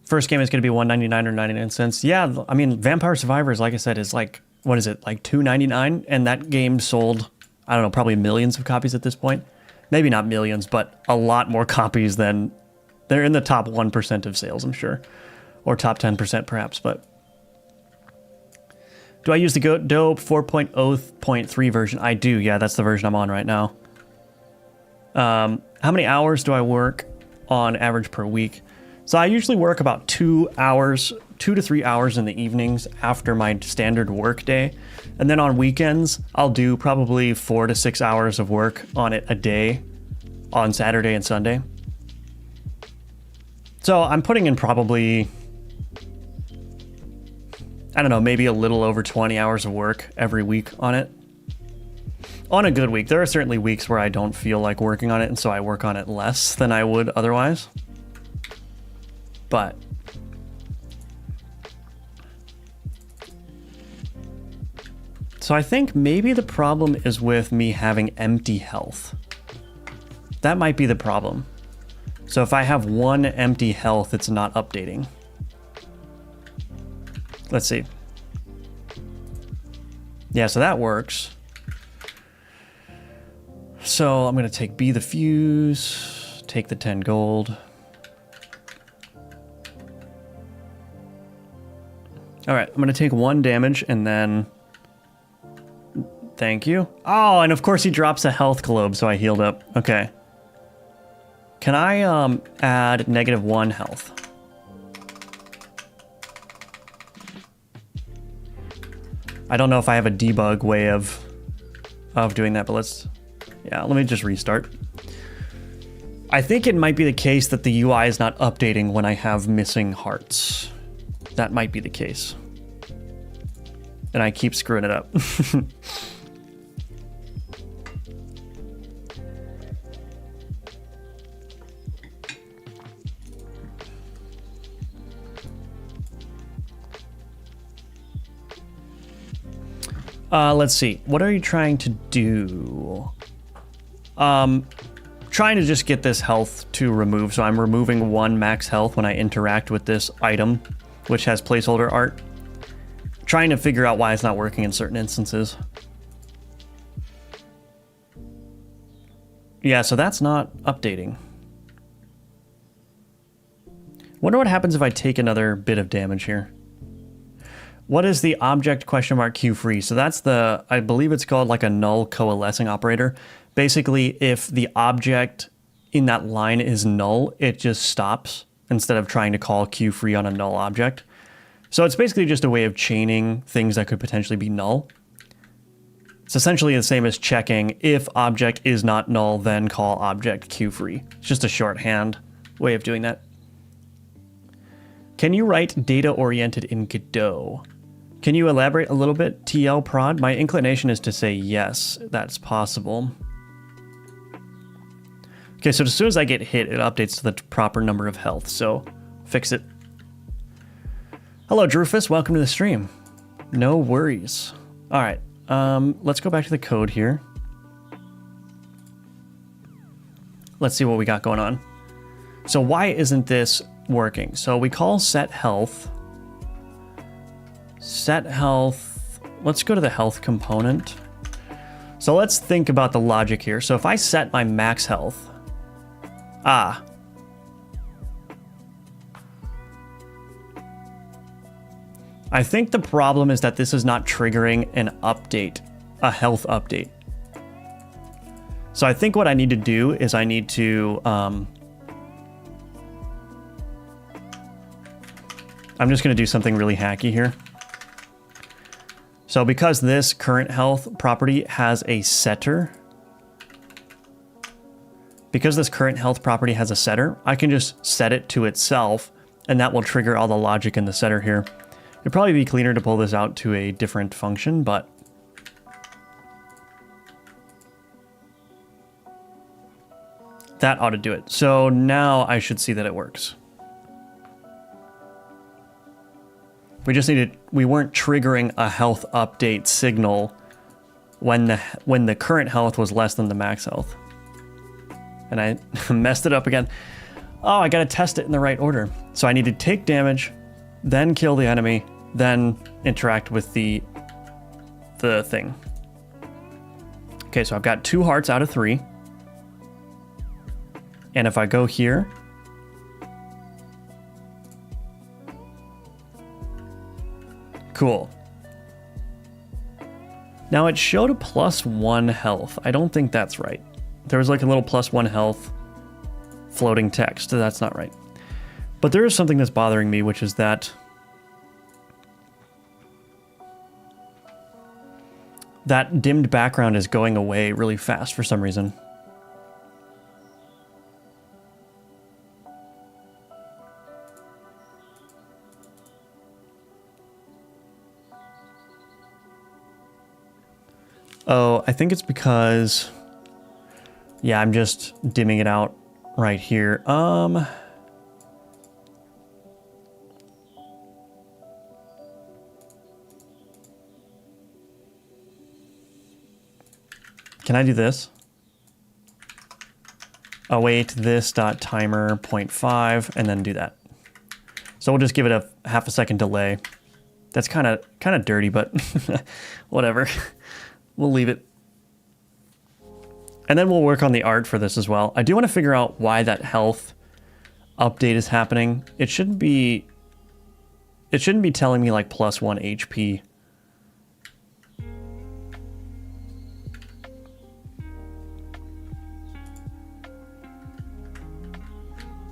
First game is going to be $1.99 or 99 cents. Yeah, I mean, Vampire Survivors, like I said, is like, what is it, like $2.99? And that game sold, I don't know, probably millions of copies at this point. Maybe not millions, but a lot more copies than... They're in the top 1% of sales, I'm sure. Or top 10% perhaps, but... Do I use the Godot 4.0.3 version? I do, yeah, that's the version I'm on right now. How many hours do I work on average per week? So I usually work about 2 to 3 hours in the evenings after my standard work day. And then on weekends, I'll do probably 4 to 6 hours of work on it a day on Saturday and Sunday. So I'm putting in probably, I don't know, maybe a little over 20 hours of work every week on it. On a good week. There are certainly weeks where I don't feel like working on it, and so I work on it less than I would otherwise. But so I think maybe the problem is with me having empty health. That might be the problem. So if I have 1 empty health, it's not updating. Let's see. Yeah, so that works. So I'm going to take B the fuse, take the 10 gold. All right, I'm going to take 1 damage and then... Thank you. Oh, and of course he drops a health globe, so I healed up. Okay. Can I add -1 health? I don't know if I have a debug way of doing that, but let's... Yeah, let me just restart. I think it might be the case that the UI is not updating when I have missing hearts. That might be the case. And I keep screwing it up. Let's see. What are you trying to do? Trying to just get this health to remove. So I'm removing 1 max health when I interact with this item, which has placeholder art. Trying to figure out why it's not working in certain instances. Yeah, so that's not updating. Wonder what happens if I take another bit of damage here. What is the object Q free? So that's the, I believe it's called like a null coalescing operator. Basically, if the object in that line is null, it just stops instead of trying to call Q free on a null object. So it's basically just a way of chaining things that could potentially be null. It's essentially the same as checking if object is not null, then call object Q free. It's just a shorthand way of doing that. Can you write data oriented in Godot? Can you elaborate a little bit, TL prod? My inclination is to say yes, that's possible. Okay, so as soon as I get hit, it updates to the proper number of health, so fix it. Hello, Drufus, welcome to the stream. No worries. All right, let's go back to the code here. Let's see what we got going on. So why isn't this working? So we call set health. Set health. Let's go to the health component. So let's think about the logic here. So if I set my max health. I think the problem is that this is not triggering an update, a health update. So I think what I need to do is I need to, I'm just going to do something really hacky here. So because this current health property has a setter, I can just set it to itself, and that will trigger all the logic in the setter here. It'd probably be cleaner to pull this out to a different function, but that ought to do it. So now I should see that it works. We weren't triggering a health update signal when the current health was less than the max health. and I messed it up again. Oh, I gotta test it in the right order. So I need to take damage, then kill the enemy, then interact with the thing. Okay, so I've got 2 hearts out of 3. And if I go here, cool. Now it showed a +1 health. I don't think that's right. There was like a little +1 health floating text. That's not right. But there is something that's bothering me, which is that dimmed background is going away really fast for some reason. Oh, I think it's because, yeah, I'm just dimming it out right here. Can I do this? Await this dot timer 0.5 and then do that. So we'll just give it a half a second delay. That's kind of dirty, but whatever. We'll leave it. And then we'll work on the art for this as well. I do want to figure out why that health update is happening. It shouldn't be telling me like +1 HP.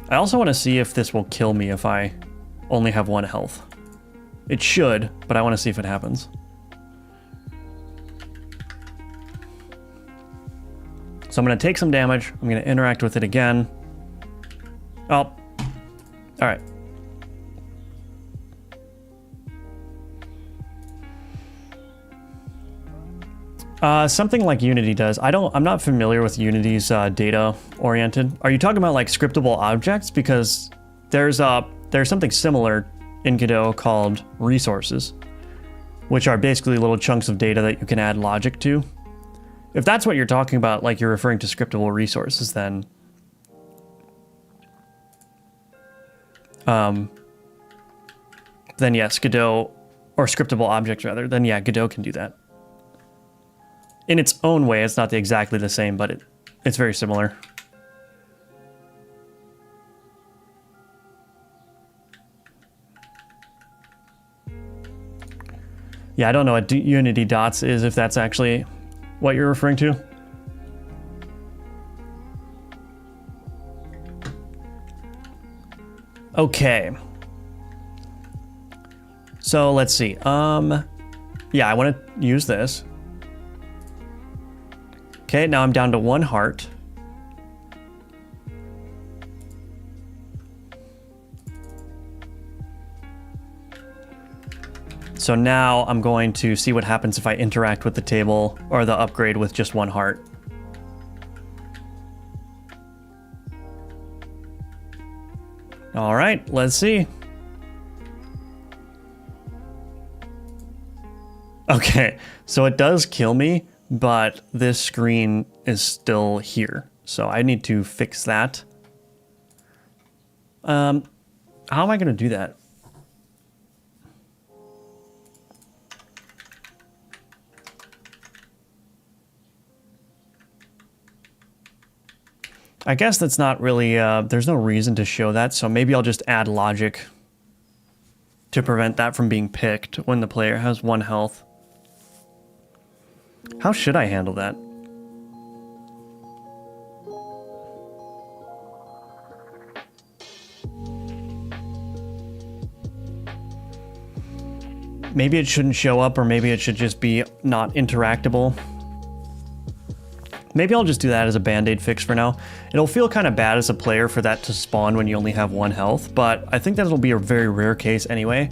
I also want to see if this will kill me if I only have 1 health. It should, but I want to see if it happens. So I'm going to take some damage. I'm going to interact with it again. Oh, all right. Something like Unity does. I'm not familiar with Unity's data oriented. Are you talking about like scriptable objects? Because there's something similar in Godot called resources, which are basically little chunks of data that you can add logic to. If that's what you're talking about, like you're referring to scriptable resources, then yes, Godot, or scriptable objects rather, then yeah, Godot can do that. In its own way, it's not exactly the same, but it's very similar. Yeah, I don't know what Unity dots is, if that's actually what you're referring to. Okay. So let's see. Yeah, I want to use this. Okay, now I'm down to 1 heart. So now I'm going to see what happens if I interact with the table or the upgrade with just 1 heart. All right, let's see. Okay, so it does kill me, but this screen is still here. So I need to fix that. How am I going to do that? I guess that's not really, there's no reason to show that, so maybe I'll just add logic to prevent that from being picked when the player has 1 health. How should I handle that? Maybe it shouldn't show up, or maybe it should just be not interactable. Maybe I'll just do that as a band-aid fix for now. It'll feel kind of bad as a player for that to spawn when you only have 1 health, but I think that'll be a very rare case anyway.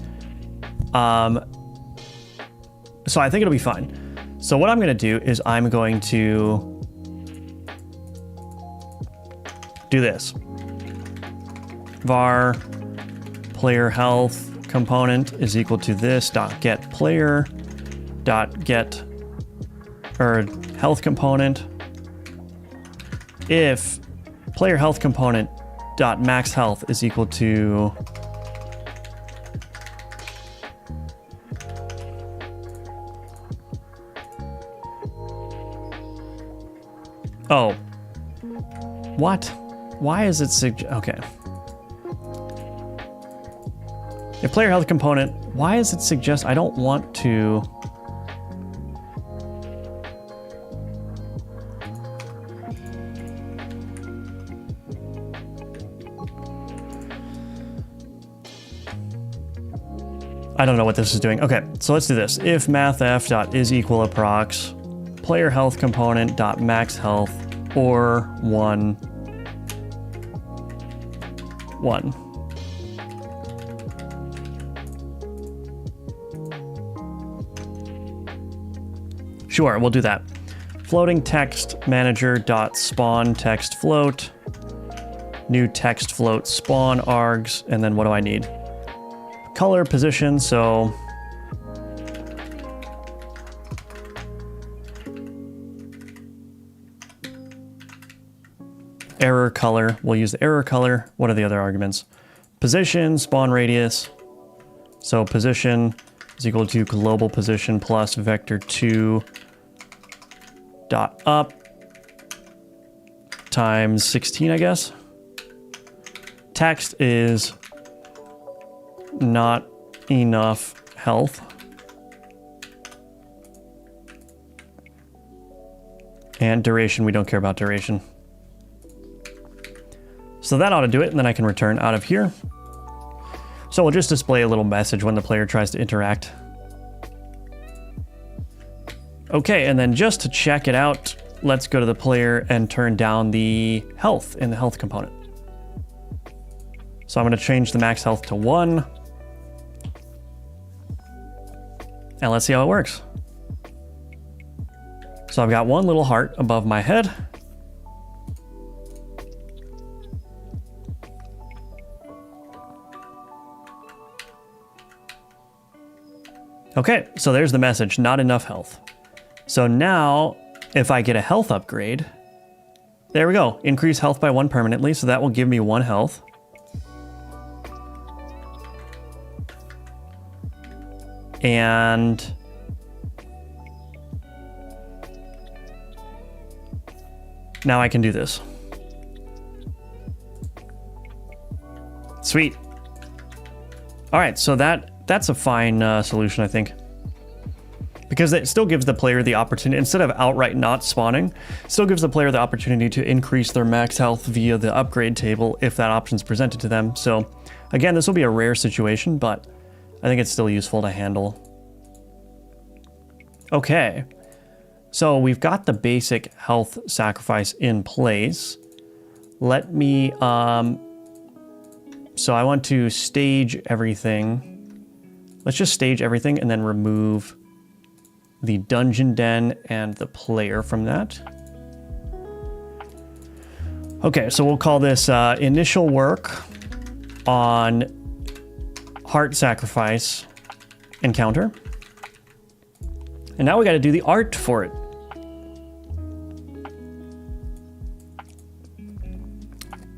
So I think it'll be fine. So what I'm going to do is I'm going to do this. Var player health component is equal to this dot get player dot get or health component if player health component dot max health is equal to oh, what? Why is it okay. If player health component, why is it suggest I don't want to? I don't know what this is doing. Okay, so let's do this. If mathf dot is equal approx player health component dot max health or 1 1. Sure, we'll do that. Floating text manager dot spawn text float, new text float spawn args, and then what do I need? Color position, so error color, we'll use the error color. What are the other arguments? Position, spawn radius. So position is equal to global position plus vector 2 dot up times 16, I guess. Text is not enough health. And duration, we don't care about duration. So that ought to do it, and then I can return out of here. So we'll just display a little message when the player tries to interact. Okay, and then just to check it out, let's go to the player and turn down the health in the health component. So I'm going to change the max health to 1. And let's see how it works. So I've got one little heart above my head. Okay, so there's the message, not enough health. So now, if I get a health upgrade, there we go, increase health by 1 permanently, so that will give me 1 health. And now I can do this. Sweet. All right, so that's a fine solution, I think. Because it still gives the player the opportunity, instead of outright not spawning, still gives the player the opportunity to increase their max health via the upgrade table if that option is presented to them. So again, this will be a rare situation, but I think it's still useful to handle. Okay, so we've got the basic health sacrifice in place. Let me, so I want to stage everything. Let's just stage everything and then remove the dungeon den and the player from that. Okay, so we'll call this initial work on heart sacrifice encounter. And now we got to do the art for it.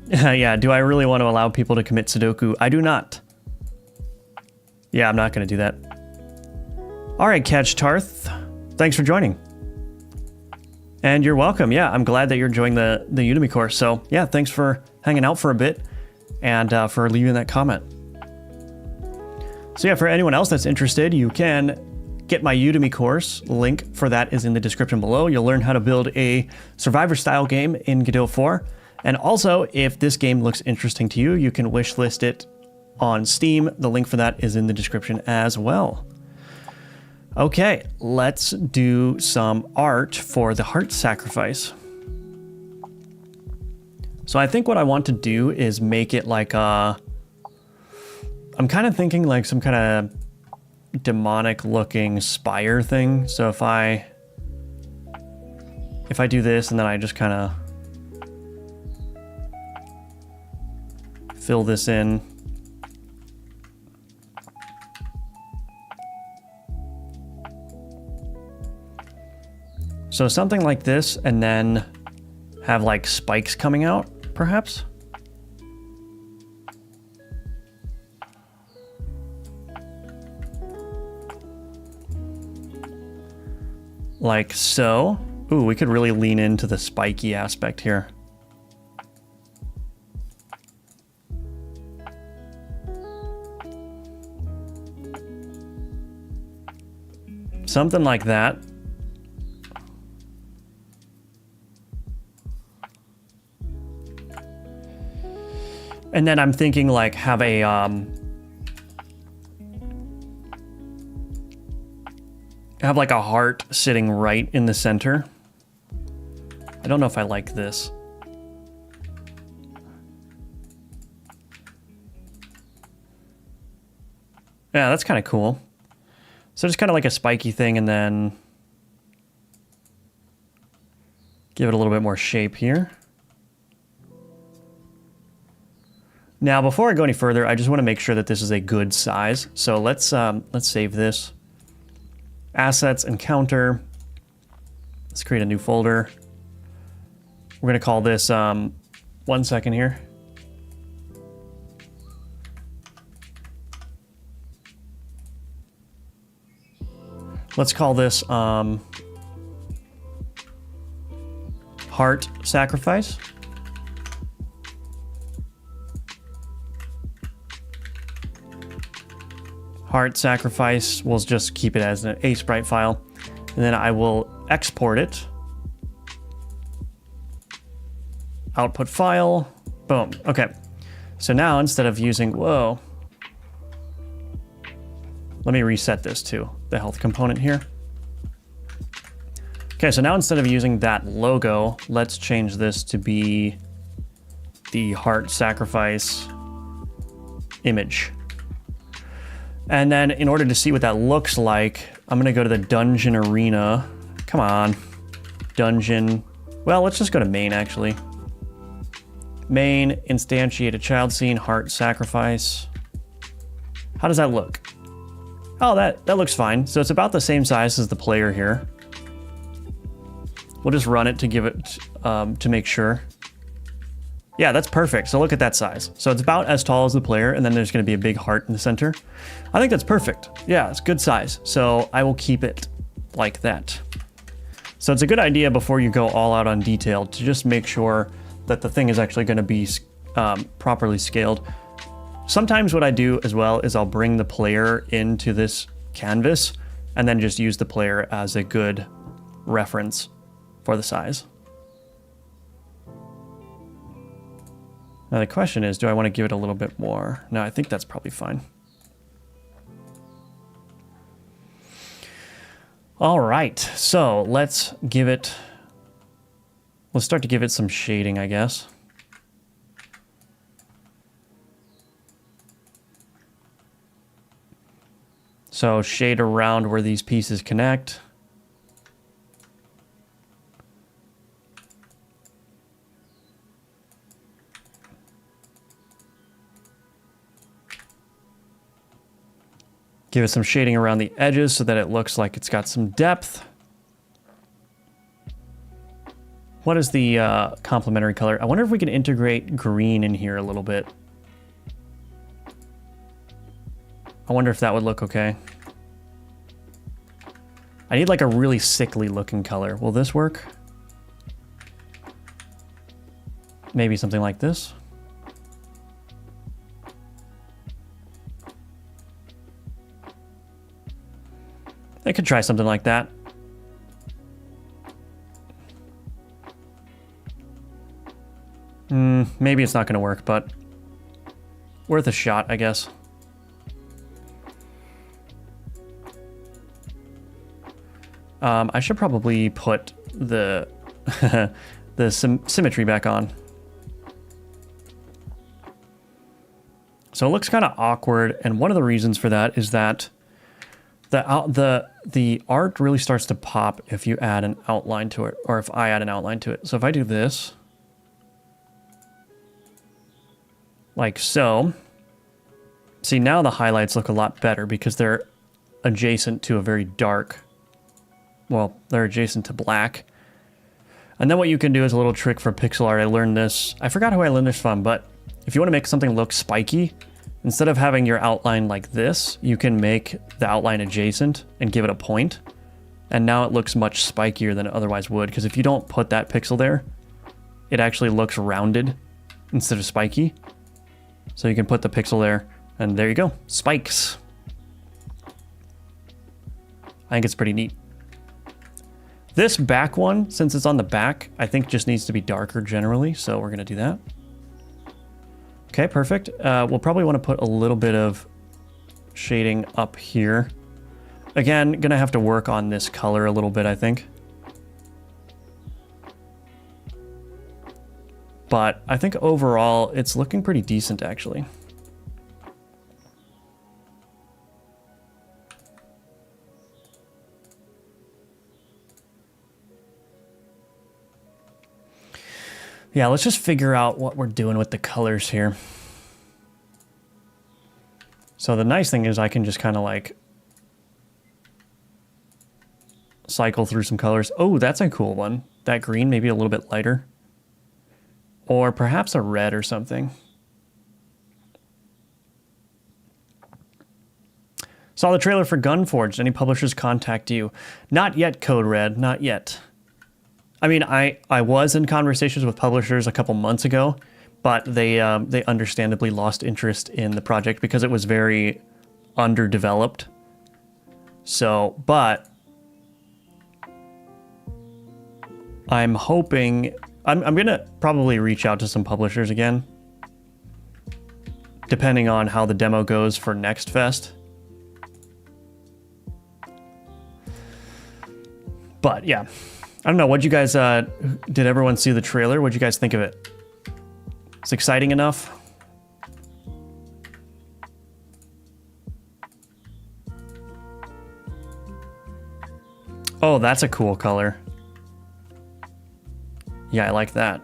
Yeah, do I really want to allow people to commit Sudoku? I do not. Yeah, I'm not going to do that. All right, Catch Tarth, thanks for joining. And you're welcome. Yeah, I'm glad that you're enjoying the Udemy course. So yeah, thanks for hanging out for a bit and for leaving that comment. So yeah, for anyone else that's interested, you can get my Udemy course. Link for that is in the description below. You'll learn how to build a survivor style game in Godot 4. And also, if this game looks interesting to you, you can wishlist it on Steam. The link for that is in the description as well. Okay, let's do some art for the heart sacrifice. So I think what I want to do is make it like a... I'm kind of thinking like some kind of demonic looking spire thing. So if I do this and then I just kind of fill this in. So something like this, and then have like spikes coming out. perhaps? Like so. Ooh, we could really lean into the spiky aspect here. Something like that. And then I'm thinking like have a have like a heart sitting right in the center. I don't know if I like this. Yeah, that's kind of cool. So just kind of like a spiky thing and then give it a little bit more shape here. Now, before I go any further, I just want to make sure that this is a good size. So let's save this. Assets, encounter. Let's create a new folder. We're going to call this, 1 second here. Let's call this heart sacrifice. Heart sacrifice, we'll just keep it as a sprite file. And then I will export it. Output file, boom, okay. So now instead of using, whoa. Let me reset this to the health component here. Okay, so now instead of using that logo, let's change this to be the heart sacrifice image. And then in order to see what that looks like, I'm gonna go to the dungeon arena. Come on, dungeon. Well, let's just go to main actually. Main, instantiate a child scene, heart sacrifice. How does that look? Oh, that looks fine. So it's about the same size as the player here. We'll just run it to give it, to make sure. Yeah, that's perfect. So look at that size. So it's about as tall as the player, and then there's going to be a big heart in the center. I think that's perfect. Yeah, it's good size. So I will keep it like that. So it's a good idea before you go all out on detail to just make sure that the thing is actually going to be properly scaled. Sometimes what I do as well is I'll bring the player into this canvas and then just use the player as a good reference for the size. Now the question is, do I want to give it a little bit more? No, I think that's probably fine. All right, so let's start to give it some shading, I guess. So shade around where these pieces connect. Give it some shading around the edges so that it looks like it's got some depth. What is the complementary color? I wonder if we can integrate green in here a little bit. I wonder if that would look okay. I need like a really sickly looking color. Will this work? Maybe something like this. I could try something like that. Maybe it's not going to work, but worth a shot, I guess. I should probably put the the symmetry back on. So it looks kind of awkward, and one of the reasons for that is that the art really starts to pop if you add an outline to it, or if I add an outline to it. So if I do this, like so, see now the highlights look a lot better because they're adjacent to a very dark, well, they're adjacent to black. And then what you can do is a little trick for pixel art. I learned this. I forgot who I learned this from, but if you want to make something look spiky, instead of having your outline like this, you can make the outline adjacent and give it a point. And now it looks much spikier than it otherwise would, because if you don't put that pixel there, it actually looks rounded instead of spiky. So you can put the pixel there, and there you go, spikes. I think it's pretty neat. This back one, since it's on the back, I think just needs to be darker generally, so we're gonna do that. Okay, perfect. We'll probably want to put a little bit of shading up here. Again, gonna have to work on this color a little bit, I think. But I think overall, it's looking pretty decent, actually. Yeah, let's just figure out what we're doing with the colors here. So the nice thing is I can just kind of like cycle through some colors. Oh, that's a cool one. That green, maybe a little bit lighter. Or perhaps a red or something. Saw the trailer for Gunforged. Any publishers contact you? Not yet, Code Red, not yet. I mean, I was in conversations with publishers a couple months ago, but they understandably lost interest in the project because it was very underdeveloped. So, but I'm hoping, I'm gonna probably reach out to some publishers again, depending on how the demo goes for Next Fest. But yeah. I don't know, what'd you guys, did everyone see the trailer? What'd you guys think of it? It's exciting enough? Oh, that's a cool color. Yeah, I like that.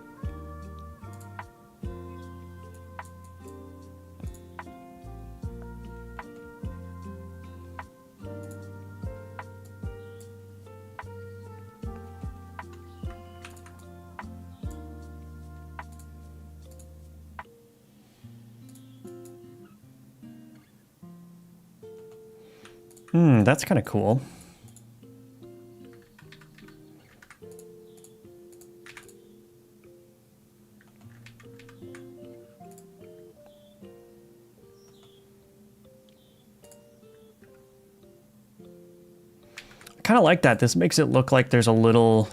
That's kind of cool. I kind of like that. This makes it look like there's a little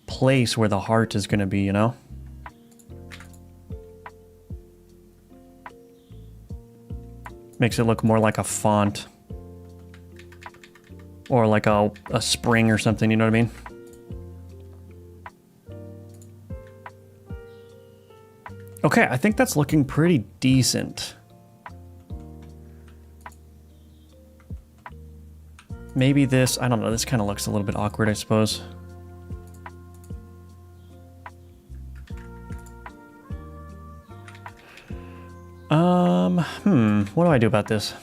place where the heart is going to be, you know? Makes it look more like a font. Or like a spring or something, you know what I mean? Okay, I think that's looking pretty decent. Maybe this, I don't know, this kind of looks a little bit awkward, I suppose. What do I do about this?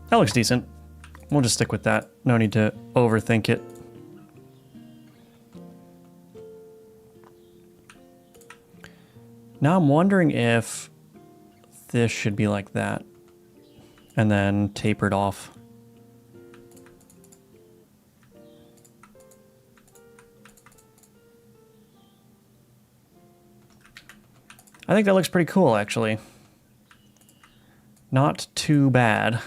That looks decent. We'll just stick with that. No need to overthink it. Now I'm wondering if this should be like that and then tapered off. I think that looks pretty cool, actually. Not too bad.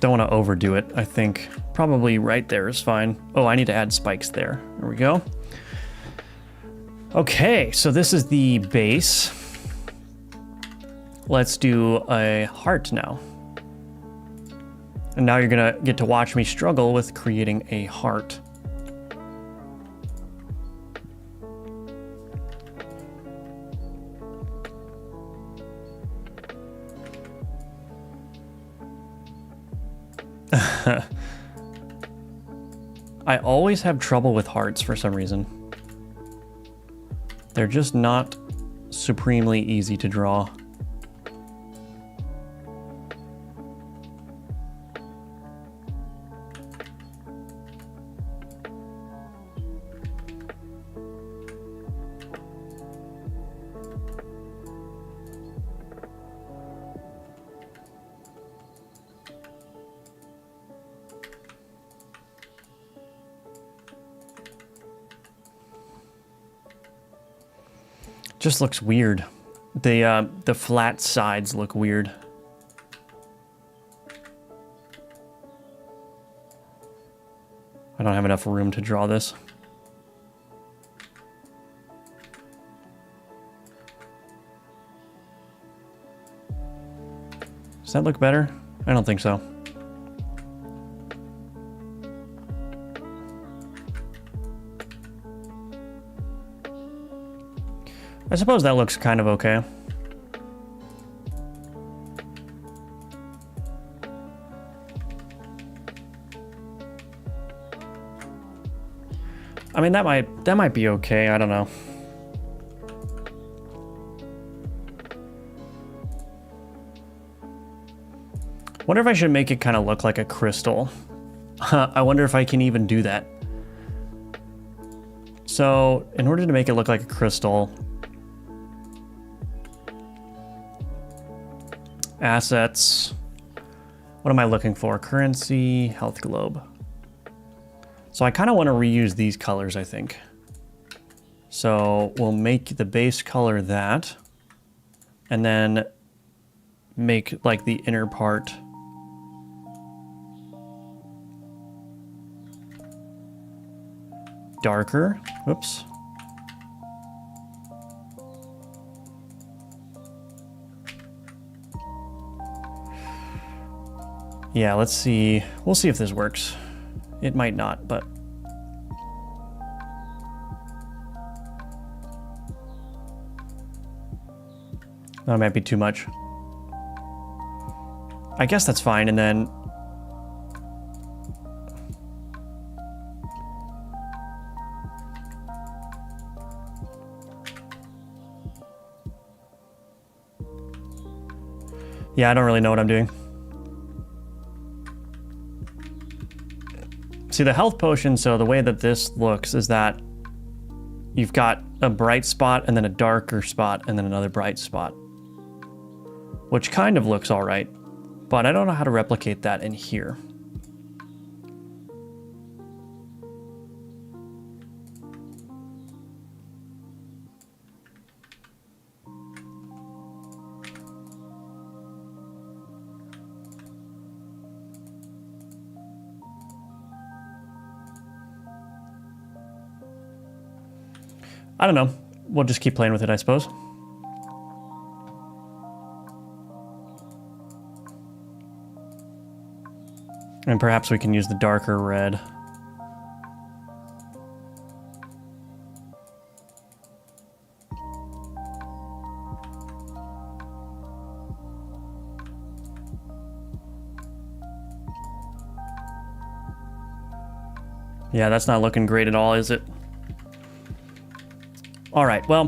Don't want to overdo it. I think probably right there is fine. Oh, I need to add spikes there. There we go. Okay, so this is the base. Let's do a heart now. And now you're gonna get to watch me struggle with creating a heart. I always have trouble with hearts for some reason. They're just not supremely easy to draw. Just looks weird. The flat sides look weird. I don't have enough room to draw this. Does that look better? I don't think so. I suppose that looks kind of okay. I mean, that might be okay. I don't know. Wonder if I should make it kind of look like a crystal. I wonder if I can even do that. So, in order to make it look like a crystal, assets, what am I looking for? Currency, health globe. So I kind of want to reuse these colors, I think. So we'll make the base color that, and then make like the inner part darker. Whoops. Yeah, let's see. We'll see if this works. It might not, but... that might be too much. I guess that's fine, and then... yeah, I don't really know what I'm doing. See, the health potion, so the way that this looks is that you've got a bright spot and then a darker spot and then another bright spot, which kind of looks all right, but I don't know how to replicate that in here. I don't know. We'll just keep playing with it, I suppose. And perhaps we can use the darker red. Yeah, that's not looking great at all, is it? All right, well,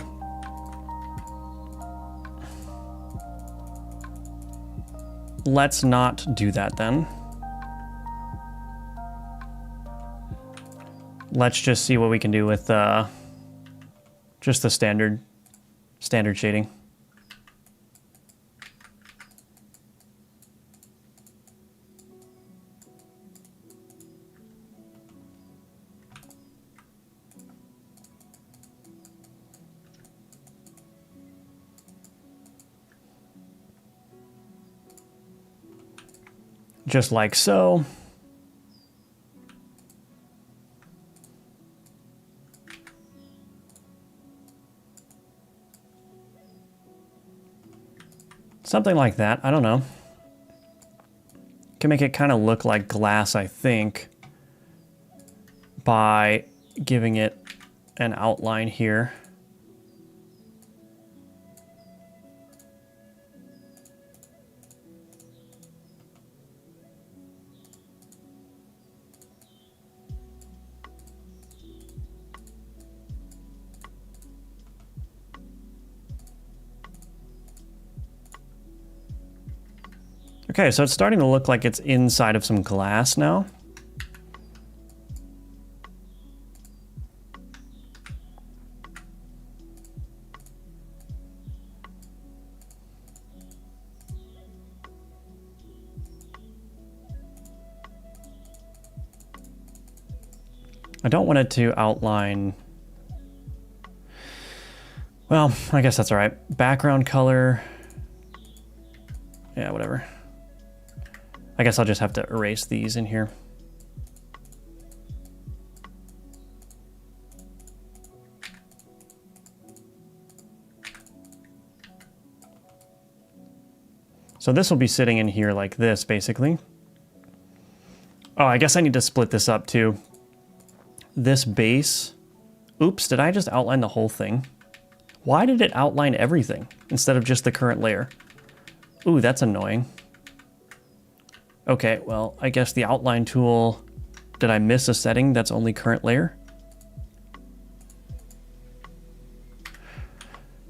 let's not do that then. Let's just see what we can do with just the standard shading. Just like so. Something like that, I don't know. Can make it kind of look like glass, I think, by giving it an outline here. Okay, so it's starting to look like it's inside of some glass now. I don't want it to outline. Well, I guess that's all right. Background color. Yeah, whatever. I guess I'll just have to erase these in here. So this will be sitting in here like this, basically. Oh, I guess I need to split this up too. This base. Oops, did I just outline the whole thing? Why did it outline everything instead of just the current layer? Ooh, that's annoying. Okay, well, I guess the outline tool... Did I miss a setting that's only current layer?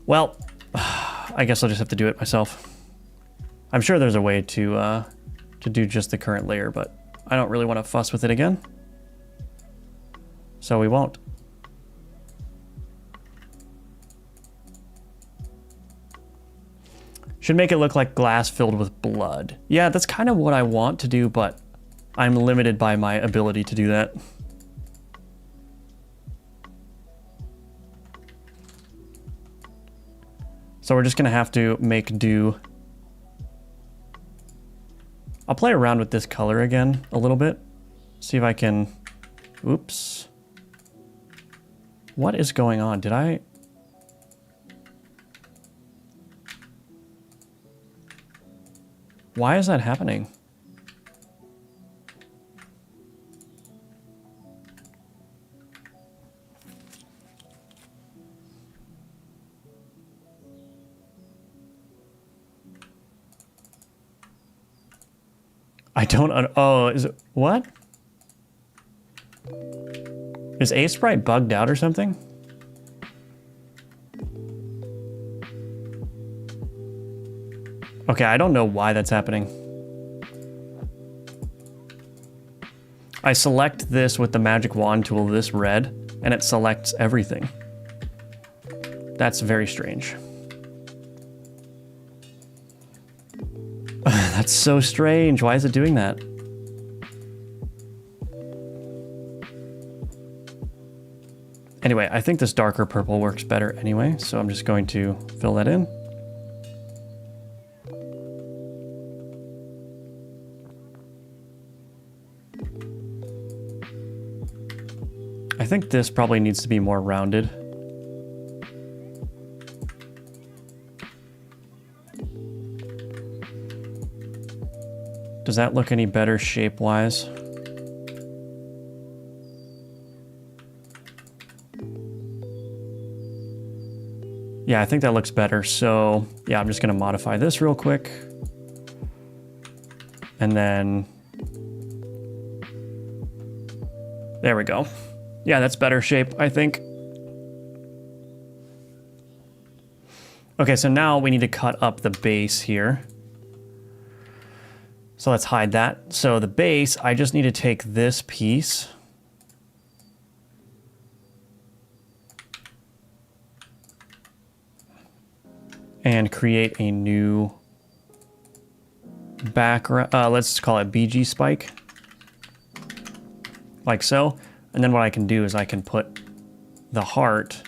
Well, I guess I'll just have to do it myself. I'm sure there's a way to do just the current layer, but I don't really want to fuss with it again. So we won't. Should make it look like glass filled with blood. Yeah, that's kind of what I want to do, but I'm limited by my ability to do that. So we're just gonna have to make do. I'll play around with this color again a little bit. See if I can, oops. What is going on? Did I? Why is that happening? I don't, oh, is it, what? Is A-Sprite bugged out or something? Okay, I don't know why that's happening. I select this with the magic wand tool, this red, and it selects everything. That's very strange. That's so strange. Why is it doing that? Anyway, I think this darker purple works better anyway, so I'm just going to fill that in. I think this probably needs to be more rounded. Does that look any better shape-wise? Yeah, I think that looks better. So yeah, I'm just gonna modify this real quick. And then, there we go. Yeah, that's better shape, I think. Okay, so now we need to cut up the base here. So let's hide that. So the base, I just need to take this piece. And create a new background. Let's call it BG spike. Like so. And then what I can do is I can put the heart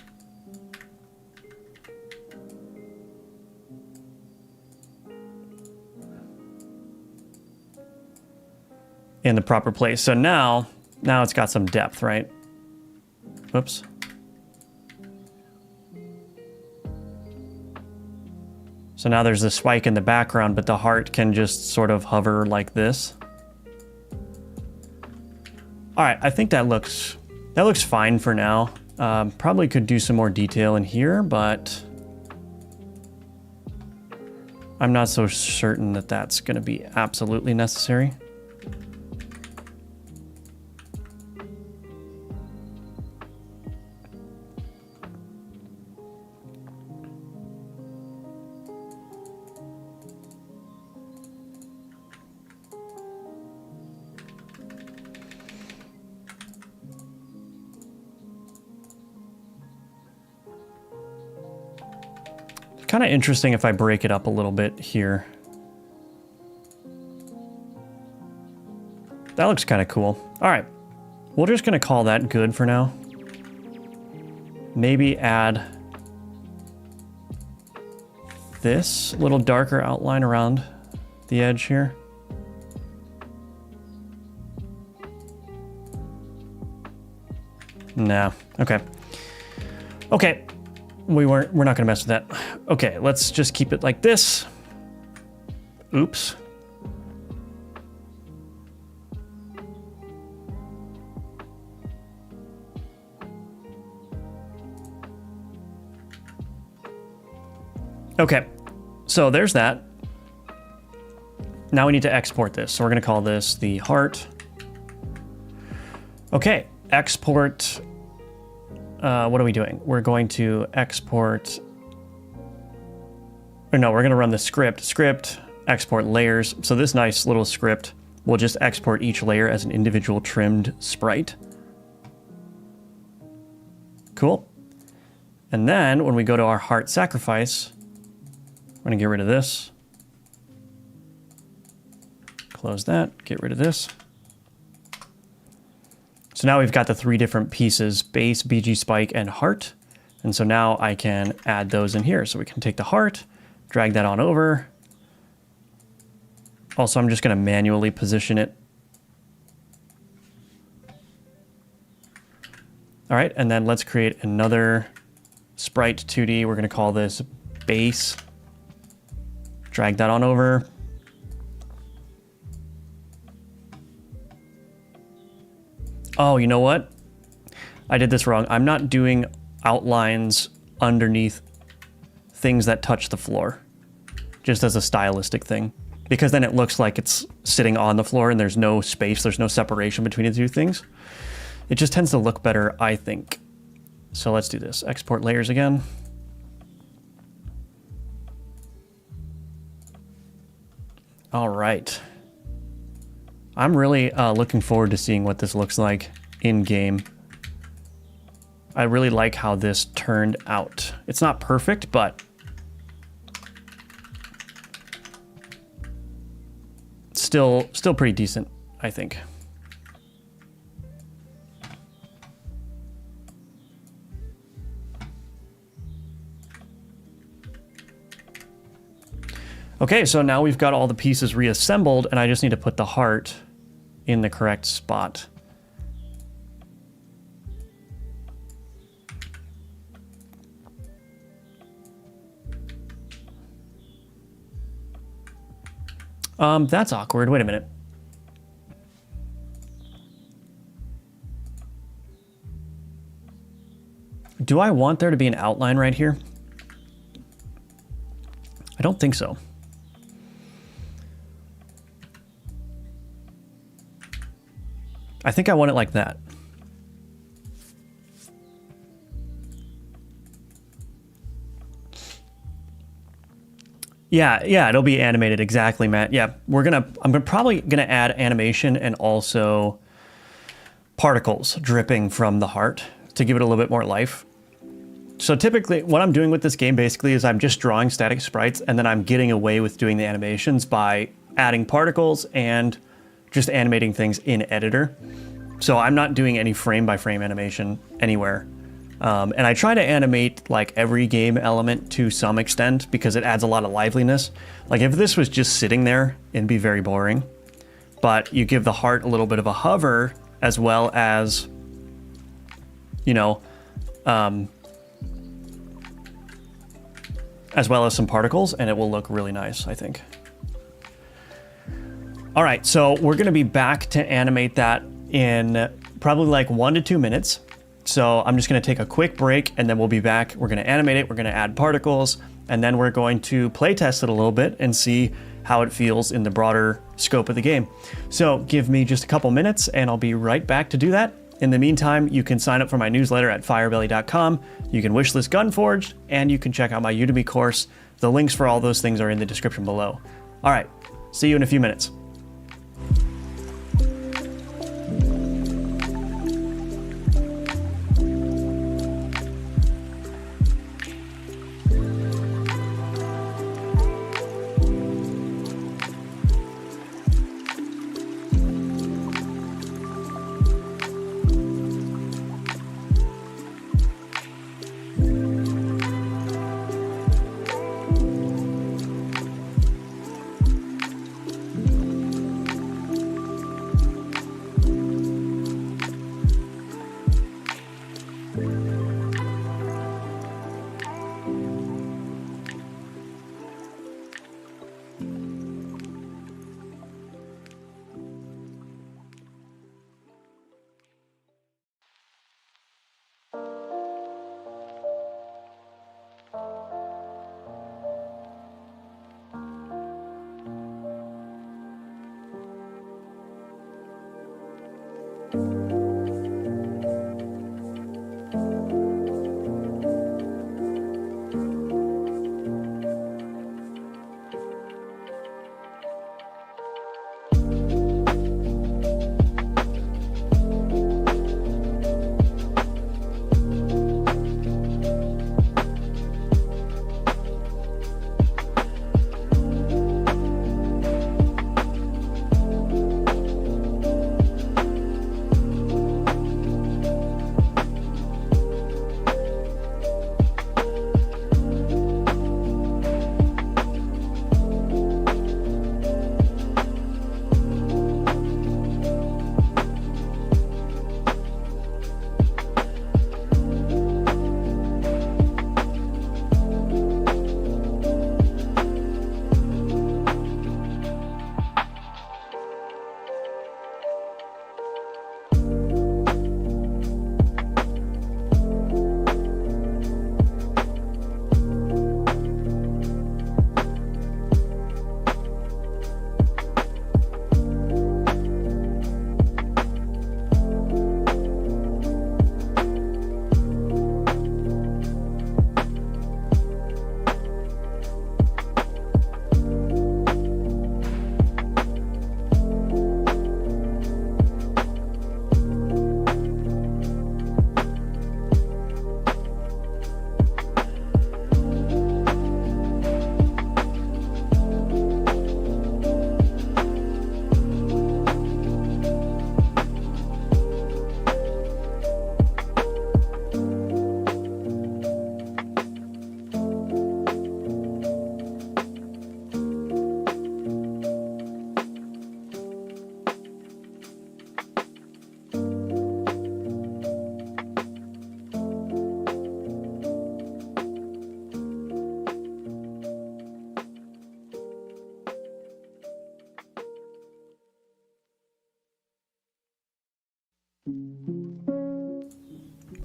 in the proper place. So now it's got some depth, right? Oops. So now there's a spike in the background, but the heart can just sort of hover like this. All right, I think that looks fine for now. Probably could do some more detail in here, but I'm not so certain that that's going to be absolutely necessary. Kind of interesting if I break it up a little bit here. That looks kind of cool. All right, we're just gonna call that good for now. Maybe add this little darker outline around the edge here. No, okay. Okay, we're not gonna mess with that. Okay, let's just keep it like this. Oops. Okay, so there's that. Now we need to export this. So we're gonna call this the heart. Okay, export. What are we doing? We're going to export. Or no, we're gonna run the script, export layers. So this nice little script will just export each layer as an individual trimmed sprite. Cool. And then when we go to our heart sacrifice, we're gonna get rid of this. Close that, get rid of this. So now we've got the 3 different pieces, base, BG spike, and heart. And so now I can add those in here. So we can take the heart, drag that on over. Also, I'm just gonna manually position it. All right, and then let's create another sprite 2D. We're gonna call this base. Drag that on over. Oh, you know what? I did this wrong. I'm not doing outlines underneath things that touch the floor, just as a stylistic thing, because then it looks like it's sitting on the floor and there's no space, there's no separation between the two things. It just tends to look better, I think. So let's do this. Export layers again. All right. I'm really looking forward to seeing what this looks like in game. I really like how this turned out. It's not perfect, but still pretty decent, I think. Okay, so now we've got all the pieces reassembled, and I just need to put the heart in the correct spot. That's awkward. Wait a minute. Do I want there to be an outline right here? I don't think so. I think I want it like that. Yeah, it'll be animated exactly, Matt. Yeah, I'm probably gonna add animation and also particles dripping from the heart to give it a little bit more life. So typically what I'm doing with this game basically is I'm just drawing static sprites and then I'm getting away with doing the animations by adding particles and just animating things in editor. So I'm not doing any frame by frame animation anywhere. And I try to animate like every game element to some extent because it adds a lot of liveliness. Like if this was just sitting there, it'd be very boring. But you give the heart a little bit of a hover as well as, you know, as well as some particles, and it will look really nice, I think. All right, so we're gonna be back to animate that in probably like 1 to 2 minutes. So I'm just gonna take a quick break and then we'll be back. We're gonna animate it, we're gonna add particles, and then we're going to play test it a little bit and see how it feels in the broader scope of the game. So give me just a couple minutes and I'll be right back to do that. In the meantime, you can sign up for my newsletter at firebelly.com. You can wishlist Gunforged, and you can check out my Udemy course. The links for all those things are in the description below. All right, see you in a few minutes.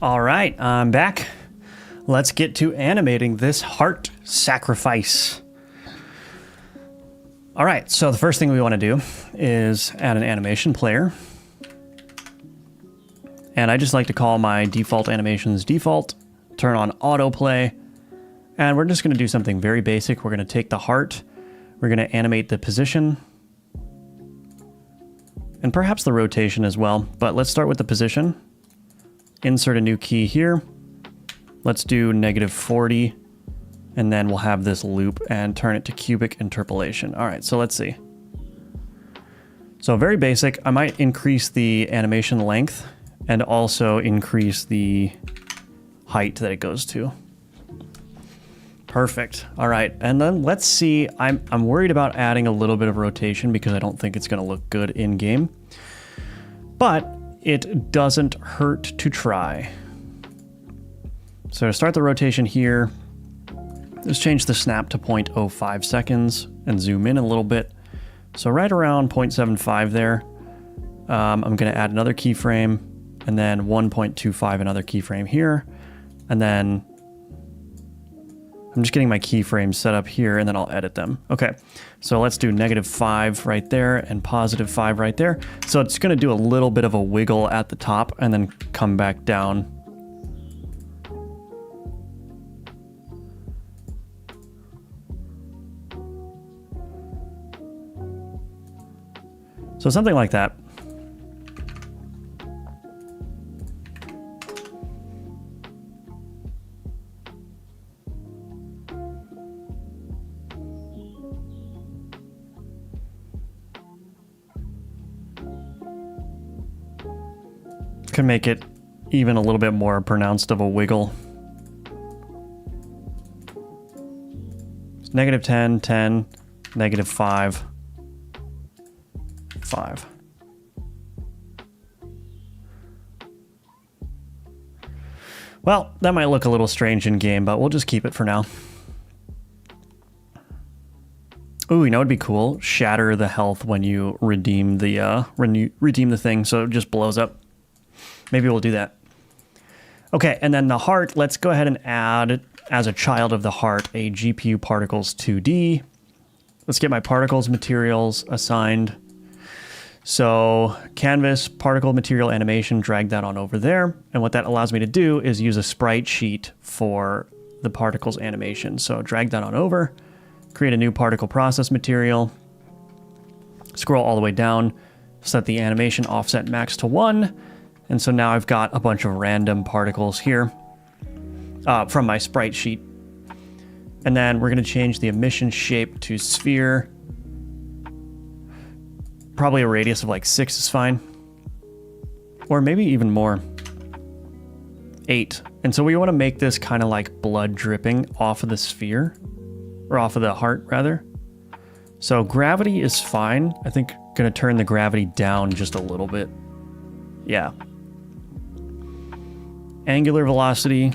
All right, I'm back. Let's get to animating this heart sacrifice. All right, so the first thing we want to do is add an animation player. And I just like to call my default animations default, turn on autoplay, and we're just going to do something very basic. We're going to take the heart, we're going to animate the position, and perhaps the rotation as well, but let's start with the position. Insert a new key here. Let's do -40, and then we'll have this loop and turn it to cubic interpolation. All right, so let's see. So very basic. I might increase the animation length and also increase the height that it goes to. Perfect. All right, and then let's see. I'm worried about adding a little bit of rotation because I don't think it's going to look good in game, but it doesn't hurt to try. So to start the rotation here, let's change the snap to 0.05 seconds and zoom in a little bit. So right around 0.75 there. I'm going to add another keyframe, and then 1.25 another keyframe here, and then I'm just getting my keyframes set up here, and then I'll edit them. Okay, so let's do -5 right there and +5 right there. So it's going to do a little bit of a wiggle at the top and then come back down. So something like that. Could make it even a little bit more pronounced of a wiggle. -10, 10, -5, 5. Well, that might look a little strange in game, but we'll just keep it for now. Ooh, you know, it'd be cool. Shatter the health when you redeem the thing, so it just blows up. Maybe we'll do that. Okay, and then the heart, let's go ahead and add, as a child of the heart, a GPU particles 2D. Let's get my particles materials assigned. So canvas, particle material animation, drag that on over there. And what that allows me to do is use a sprite sheet for the particles animation. So drag that on over, create a new particle process material, scroll all the way down, set the animation offset max to 1. And so now I've got a bunch of random particles here from my sprite sheet. And then we're going to change the emission shape to sphere. Probably a radius of like 6 is fine. Or maybe even more. 8. And so we want to make this kind of like blood dripping off of the sphere. Or off of the heart, rather. So gravity is fine. I think I'm going to turn the gravity down just a little bit. Yeah. Angular velocity,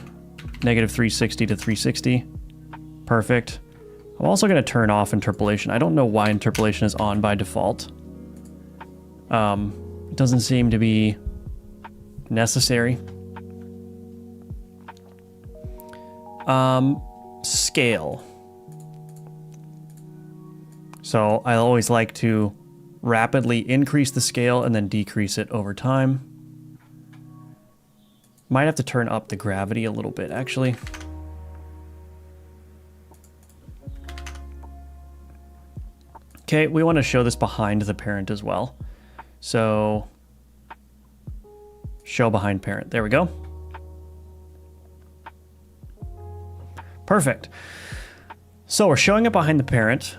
-360 to 360. Perfect. I'm also going to turn off interpolation. I don't know why interpolation is on by default. It doesn't seem to be necessary. Scale. So I always like to rapidly increase the scale and then decrease it over time. Might have to turn up the gravity a little bit, actually. Okay, we want to show this behind the parent as well. So, show behind parent. There we go. Perfect. So we're showing it behind the parent.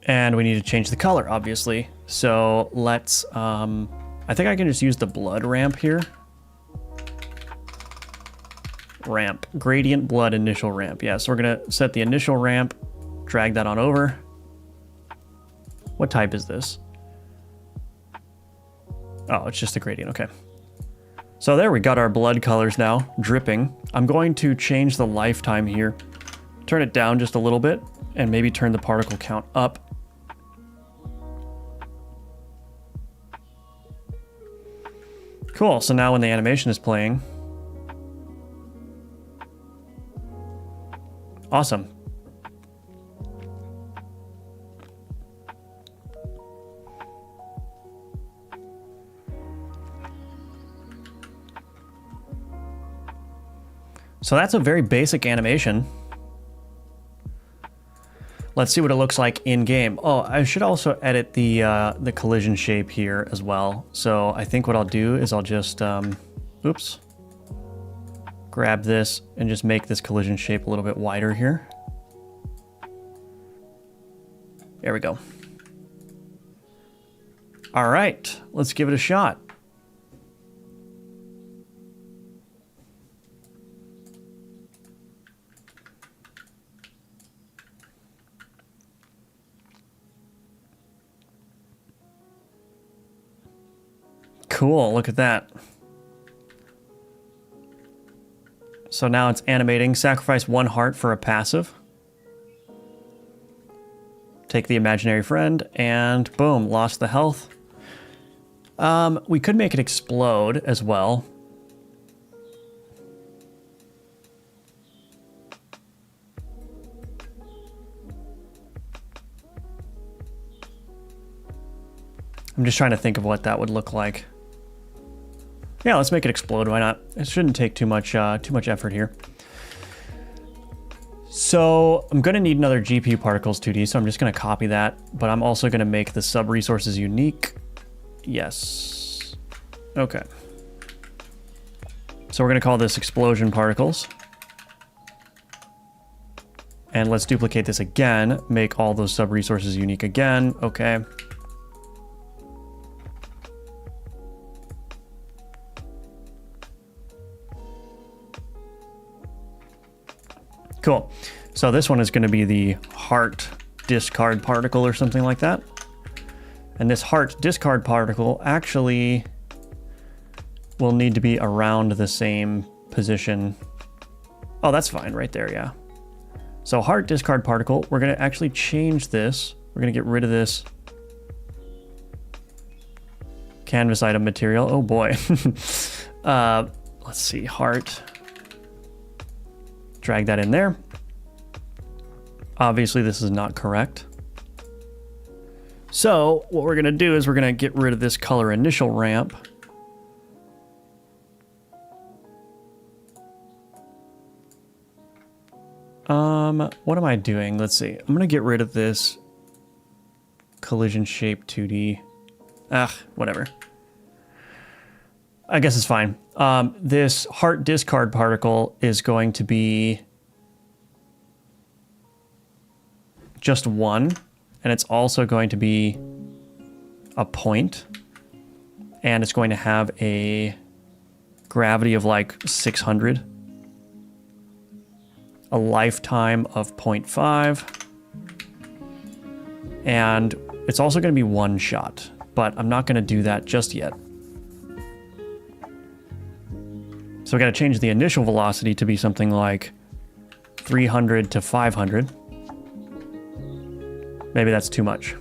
And we need to change the color, obviously. So let's, I think I can just use the blood ramp here. Ramp, gradient blood initial ramp. Yeah, so we're gonna set the initial ramp, drag that on over. What type is this? Oh, it's just a gradient, okay. So there we got our blood colors now, dripping. I'm going to change the lifetime here, turn it down just a little bit, and maybe turn the particle count up. Cool, so now when the animation is playing... Awesome. So that's a very basic animation. Let's see what it looks like in game. Oh, I should also edit the collision shape here as well. So I think what I'll do is I'll just, oops, grab this and just make this collision shape a little bit wider here. There we go. All right, let's give it a shot. Cool, look at that. So now it's animating. Sacrifice 1 heart for a passive. Take the imaginary friend, and boom, lost the health. We could make it explode as well. I'm just trying to think of what that would look like. Yeah, let's make it explode. Why not? It shouldn't take too much effort here. So I'm going to need another GPU particles 2D, so I'm just going to copy that. But I'm also going to make the sub resources unique. Yes. Okay. So we're going to call this explosion particles. And let's duplicate this again. Make all those sub resources unique again. Okay. Cool. So this one is going to be the heart discard particle or something like that. And this heart discard particle actually will need to be around the same position. Oh, that's fine right there, yeah. So heart discard particle, we're going to actually change this. We're going to get rid of this canvas item material. Oh boy. Let's see, heart. Drag that in there. Obviously, this is not correct. So what we're going to do is we're going to get rid of this color initial ramp. What am I doing? Let's see. I'm going to get rid of this collision shape 2D. Whatever. I guess it's fine. This heart discard particle is going to be just 1, and it's also going to be a point, and it's going to have a gravity of like 600, a lifetime of 0.5, and it's also going to be 1 shot, but I'm not going to do that just yet. So we got to change the initial velocity to be something like 300 to 500. Maybe that's too much.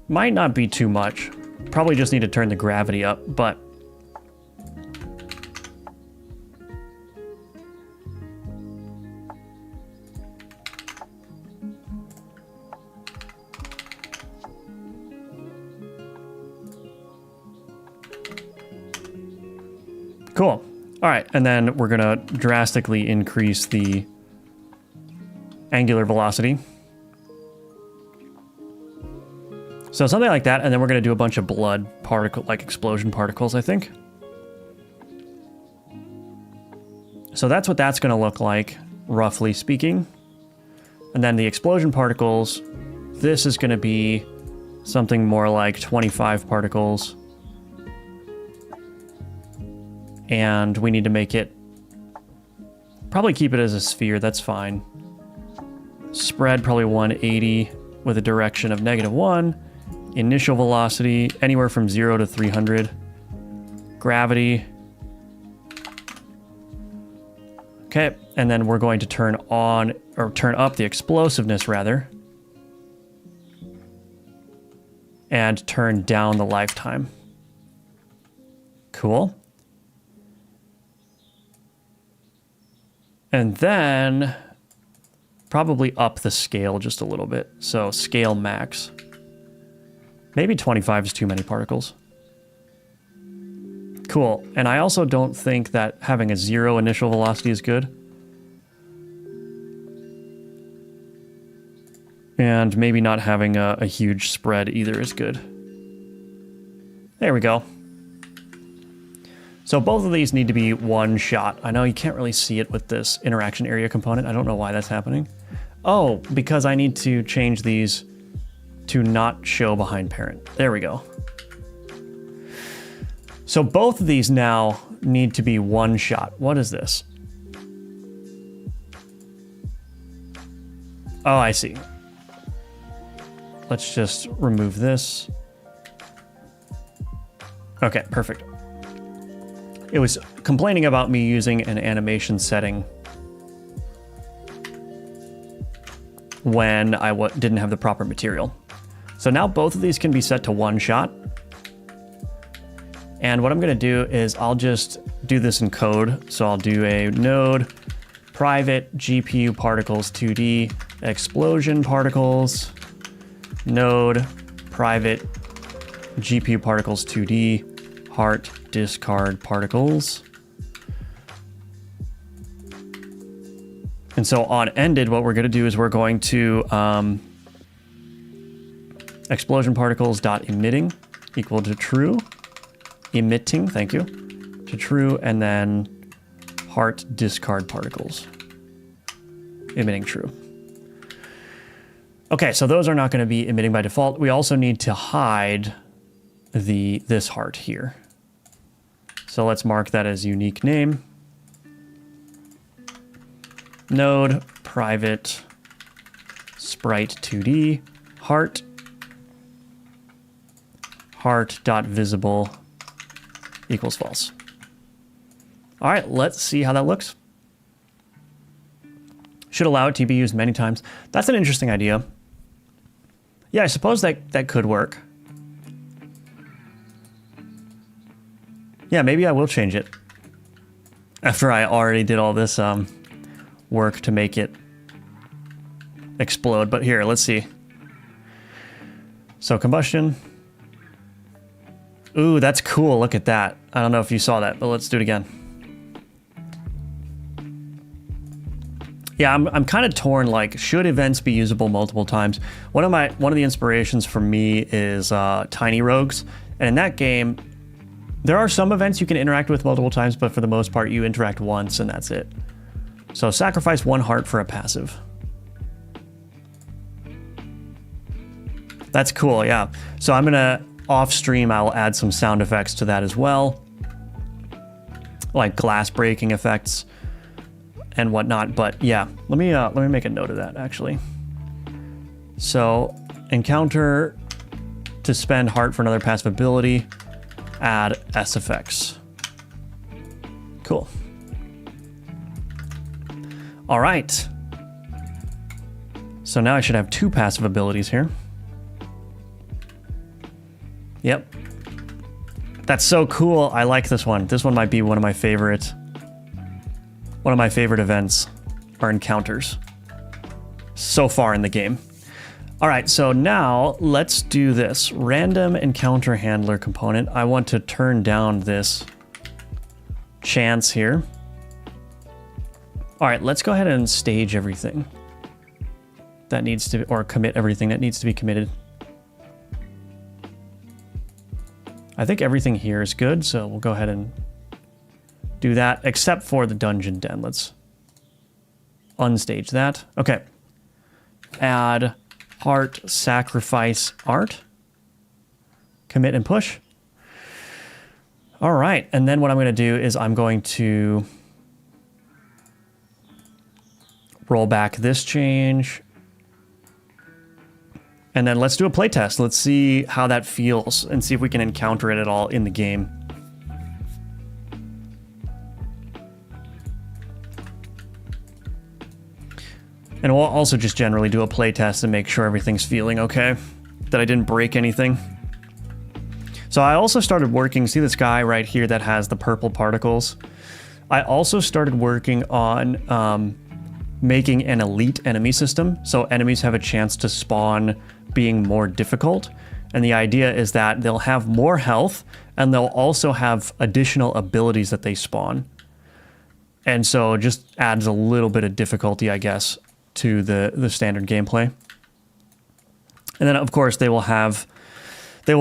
Might not be too much. Probably just need to turn the gravity up, but cool. All right, and then we're gonna drastically increase the angular velocity. So something like that, and then we're gonna do a bunch of blood particle, like explosion particles, I think. So that's what that's gonna look like, roughly speaking. And then the explosion particles, this is gonna be something more like 25 particles. And we need to make it, probably keep it as a sphere, that's fine. Spread probably 180 with a direction of -1. Initial velocity, anywhere from 0 to 300. Gravity. Okay, And then we're going to turn on, or turn up the explosiveness rather. And turn down the lifetime. Cool. And then probably up the scale just a little bit. So scale max. Maybe 25 is too many particles. Cool. And I also don't think that having a 0 initial velocity is good. And maybe not having a huge spread either is good. There we go. So both of these need to be one shot. I know you can't really see it with this interaction area component. I don't know why that's happening. Oh, because I need to change these to not show behind parent. There we go. So both of these now need to be one shot. What is this? Oh, I see. Let's just remove this. Okay, perfect. It was complaining about me using an animation setting when I didn't have the proper material. So now both of these can be set to one shot. And what I'm gonna do is I'll just do this in code. So I'll do a node private GPU particles 2D explosion particles, node private GPU particles 2D heart discard particles. And so on ended, what we're going to do is we're going to explosion particles dot emitting equal to true, emitting, thank you, to true, and then heart discard particles, emitting true. Okay, so those are not going to be emitting by default. We also need to hide this heart here. So let's mark that as unique name. Node private sprite 2D heart dot visible equals false. All right, let's see how that looks. Should allow it to be used many times. That's an interesting idea. Yeah, I suppose that could work. Yeah, maybe I will change it after I already did all this work to make it explode. But here, let's see. So combustion. Ooh, that's cool. Look at that. I don't know if you saw that, but let's do it again. Yeah, I'm kind of torn. Like, should events be usable multiple times? One of the inspirations for me is Tiny Rogues, and in that game, there are some events you can interact with multiple times, but for the most part, you interact once and that's it. So sacrifice 1 heart for a passive. That's cool, yeah. So I'm gonna off stream. I'll add some sound effects to that as well, like glass breaking effects and whatnot. But yeah, let me make a note of that actually. So encounter to spend heart for another passive ability. Add SFX. Cool. All right. So now I should have 2 passive abilities here. Yep. That's so cool. I like this one. This one might be one of my favorite events or encounters so far in the game. All right, so now let's do this. Random encounter handler component. I want to turn down this chance here. All right, let's go ahead and stage everything that needs to, or commit everything that needs to be committed. I think everything here is good, so we'll go ahead and do that, except for the dungeon den. Let's unstage that. Okay. Add heart sacrifice art. Commit and push. All right, and then what I'm going to do is I'm going to roll back this change. And then let's do a playtest. Let's see how that feels and see if we can encounter it at all in the game. And we'll also just generally do a play test and make sure everything's feeling okay, that I didn't break anything. So I also started working, see this guy right here that has the purple particles? I also started working on making an elite enemy system, so enemies have a chance to spawn being more difficult. And the idea is that they'll have more health, and they'll also have additional abilities that they spawn. And so it just adds a little bit of difficulty, I guess, to the standard gameplay. And then, of course, they will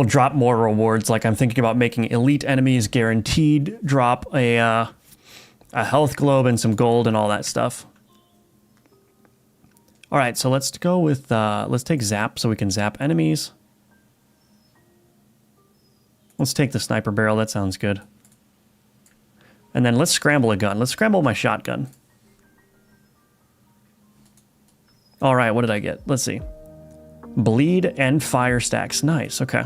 drop more rewards. Like I'm thinking about making elite enemies guaranteed drop a health globe and some gold and all that stuff. All right, so let's go with, let's take zap so we can zap enemies. Let's take the sniper barrel, that sounds good. And then let's scramble a gun. Let's scramble my shotgun. All right, what did I get? Let's see. Bleed and fire stacks. Nice, okay.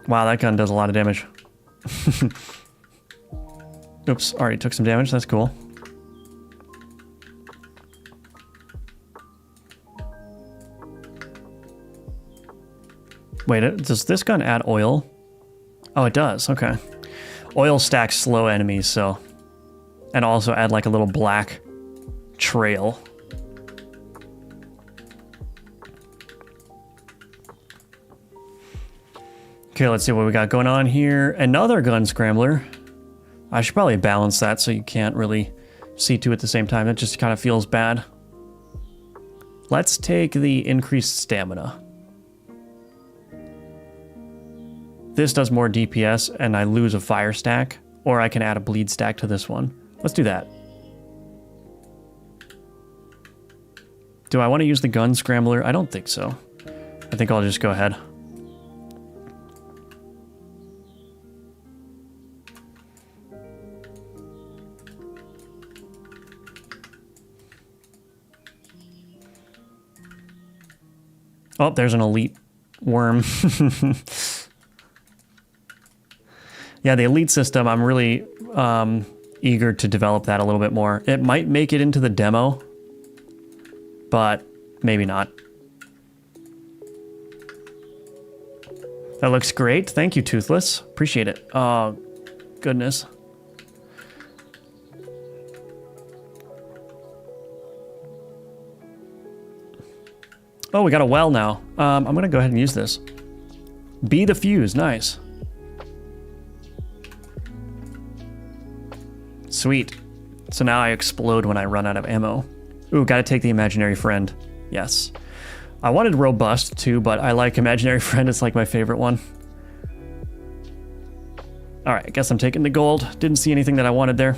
Wow, that gun does a lot of damage. Oops, already took some damage. That's cool. Wait, does this gun add oil? Oh, it does. Okay. Oil stacks slow enemies, so... And also add like a little black trail. Okay, let's see what we got going on here. Another gun scrambler. I should probably balance that so you can't really see two at the same time. It just kind of feels bad. Let's take the increased stamina. This does more DPS and I lose a fire stack, or I can add a bleed stack to this one. Let's do that. Do I want to use the gun scrambler? I don't think so. I think I'll just go ahead. Oh, there's an elite worm. Yeah, the elite system, I'm really eager to develop that a little bit more. It might make it into the demo, but maybe not. That looks great. Thank you, Toothless. Appreciate it. Oh, goodness. Oh, we got a well now. I'm going to go ahead and use this. Be the fuse. Nice. Sweet. So now I explode when I run out of ammo. Ooh, gotta take the imaginary friend. Yes. I wanted robust too, but I like imaginary friend. It's like my favorite one. All right, I guess I'm taking the gold. Didn't see anything that I wanted there.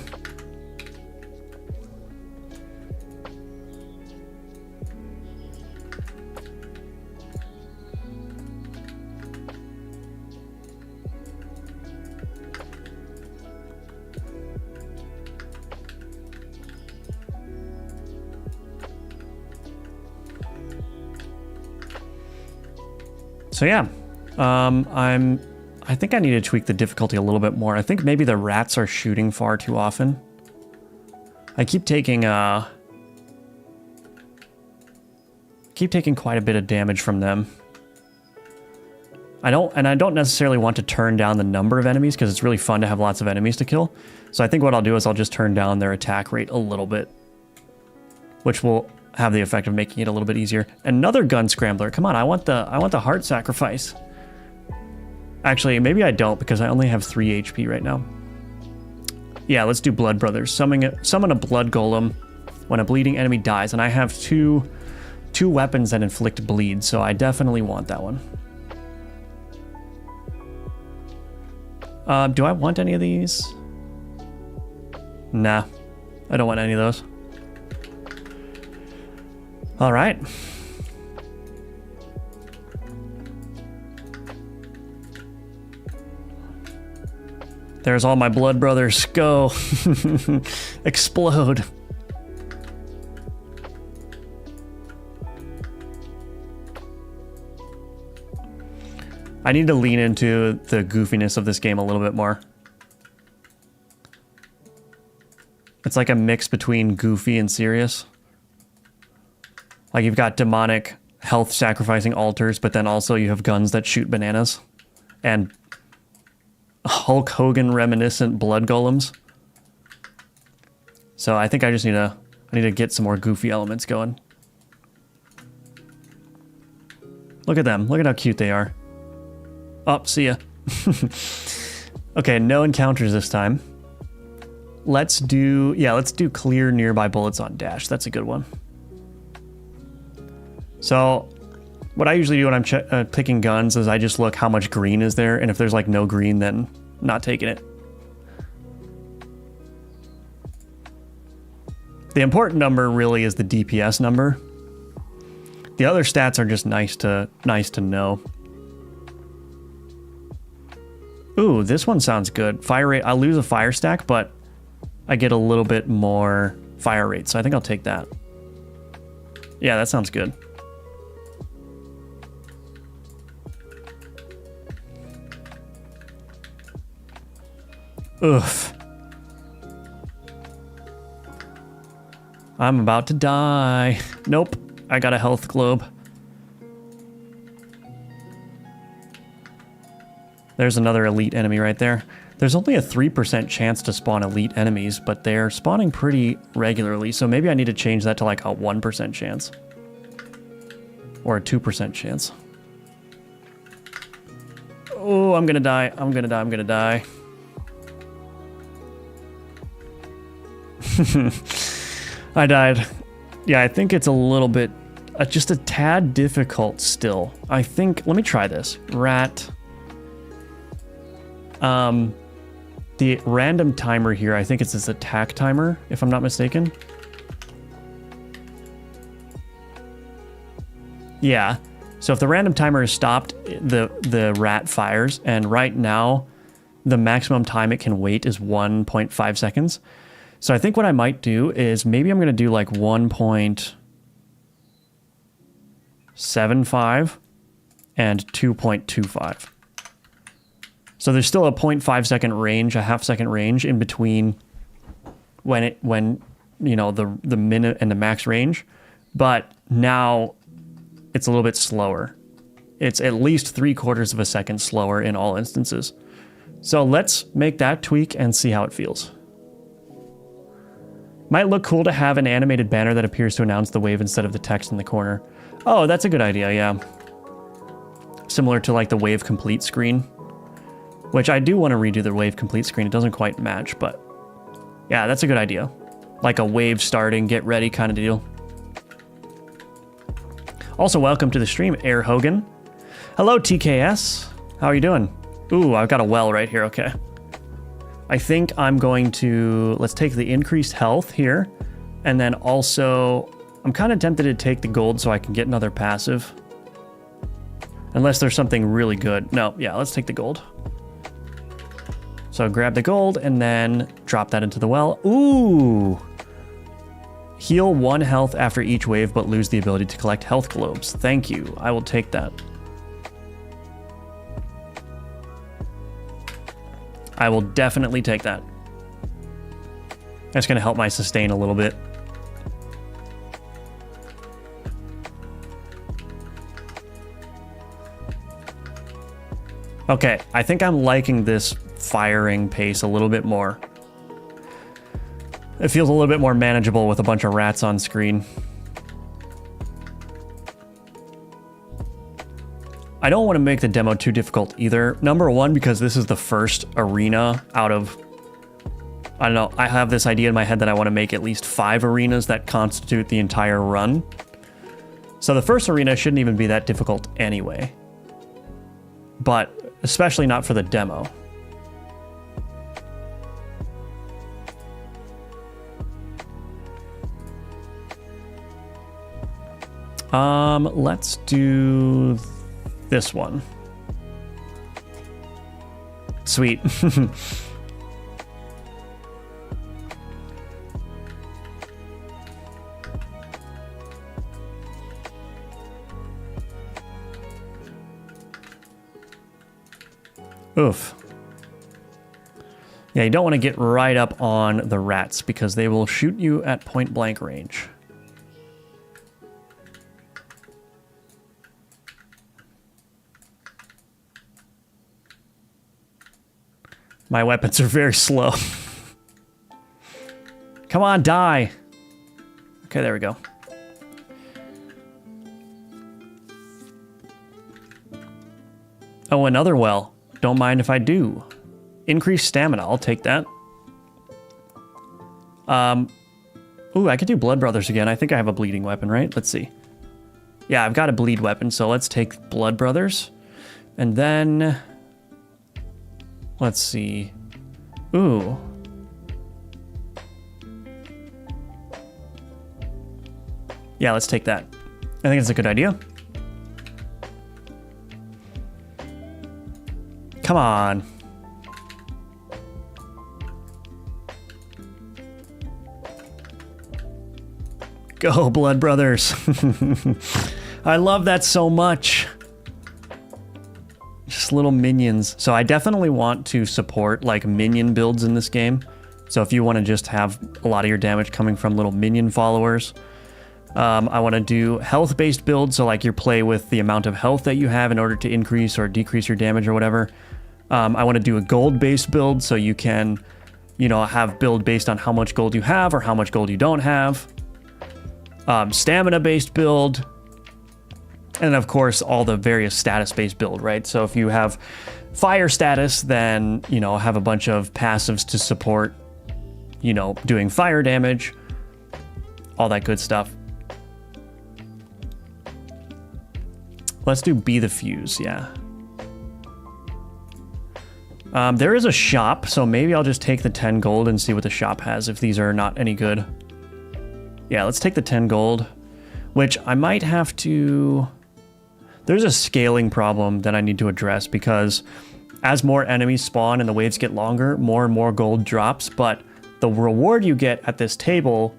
So yeah, I think I need to tweak the difficulty a little bit more. I think maybe the rats are shooting far too often. I keep taking quite a bit of damage from them. I don't necessarily want to turn down the number of enemies because it's really fun to have lots of enemies to kill. So I think what I'll do is I'll just turn down their attack rate a little bit, which will have the effect of making it a little bit easier. Another gun scrambler. Come on, I want the heart sacrifice. Actually, maybe I don't because I only have 3 HP right now. Yeah, let's do Blood Brothers. Summon a blood golem when a bleeding enemy dies, and I have two weapons that inflict bleed, so I definitely want that one. Do I want any of these? Nah, I don't want any of those. All right. There's all my blood brothers. Go. Explode. I need to lean into the goofiness of this game a little bit more. It's like a mix between goofy and serious. Like you've got demonic health sacrificing altars, but then also you have guns that shoot bananas. And Hulk Hogan reminiscent blood golems. So I think I just need to get some more goofy elements going. Look at them. Look at how cute they are. Oh, see ya. Okay, no encounters this time. Let's do clear nearby bullets on dash. That's a good one. So what I usually do when I'm picking guns is I just look how much green is there, and if there's like no green, then not taking it. The important number really is the DPS number. The other stats are just nice to know. Ooh, this one sounds good. Fire rate, I'll lose a fire stack, but I get a little bit more fire rate, so I think I'll take that. Yeah, that sounds good. Oof. I'm about to die. Nope, I got a health globe. There's another elite enemy right there. There's only a 3% chance to spawn elite enemies, but they're spawning pretty regularly, so maybe I need to change that to like a 1% chance. Or a 2% chance. Oh, I'm gonna die. I'm gonna die. I'm gonna die. I died. Yeah, I think it's a little bit, just a tad difficult still. I think, let me try this. Rat. The random timer here, I think it's this attack timer, if I'm not mistaken. Yeah. So if the random timer is stopped, the rat fires, and right now, the maximum time it can wait is 1.5 seconds. So I think what I might do is maybe I'm going to do like 1.75 and 2.25. So there's still a 0.5 second range, a half second range in between when you know the minute and the max range, but now it's a little bit slower. It's at least 3/4 of a second slower in all instances. So let's make that tweak and see how it feels. Might look cool to have an animated banner that appears to announce the wave instead of the text in the corner. Oh, that's a good idea, yeah. Similar to like the wave complete screen, which I do want to redo the wave complete screen. It doesn't quite match, but yeah, that's a good idea. Like a wave starting, get ready kind of deal. Also, welcome to the stream, Air Hogan. Hello, TKS. How are you doing? Ooh, I've got a well right here, okay. I think I'm going to, let's take the increased health here, and then also, I'm kind of tempted to take the gold so I can get another passive. Unless there's something really good. No, yeah, let's take the gold. So grab the gold and then drop that into the well. Ooh! Heal 1 health after each wave, but lose the ability to collect health globes. Thank you. I will take that. I will definitely take that. That's going to help my sustain a little bit. Okay, I think I'm liking this firing pace a little bit more. It feels a little bit more manageable with a bunch of rats on screen. I don't want to make the demo too difficult either. Number one, because this is the first arena out of, I don't know, I have this idea in my head that I want to make at least 5 arenas that constitute the entire run. So the first arena shouldn't even be that difficult anyway. But especially not for the demo. Let's do this one. Sweet. Oof. Yeah, you don't want to get right up on the rats because they will shoot you at point blank range. My weapons are very slow. Come on, die. Okay, there we go. Oh, another well. Don't mind if I do. Increased stamina, I'll take that. Ooh, I could do Blood Brothers again. I think I have a bleeding weapon, right? Let's see. Yeah, I've got a bleed weapon, so let's take Blood Brothers. And then... let's see. Ooh. Yeah, let's take that. I think it's a good idea. Come on. Go, Blood Brothers. I love that so much. Just little minions. So I definitely want to support like minion builds in this game. So if you want to just have a lot of your damage coming from little minion followers, I want to do health-based builds. So like you play with the amount of health that you have in order to increase or decrease your damage or whatever. I want to do a gold-based build so you can, you know, have build based on how much gold you have or how much gold you don't have. Stamina-based build. And of course, all the various status-based build, right? So if you have fire status, then, you know, have a bunch of passives to support, you know, doing fire damage, all that good stuff. Let's do Be the Fuse, yeah. There is a shop, so maybe I'll just take the 10 gold and see what the shop has if these are not any good. Yeah, let's take the 10 gold, which I might have to... There's a scaling problem that I need to address because as more enemies spawn and the waves get longer, more and more gold drops, but the reward you get at this table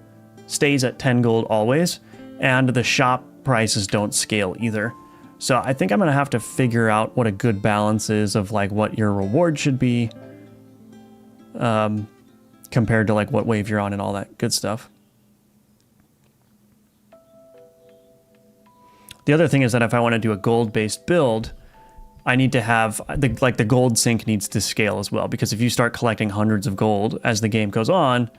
stays at 10 gold always, and the shop prices don't scale either. So I think I'm going to have to figure out what a good balance is of like what your reward should be compared to like what wave you're on and all that good stuff. The other thing is that if I want to do a gold-based build, I need to have, the gold sink needs to scale as well, because if you start collecting hundreds of gold as the game goes on,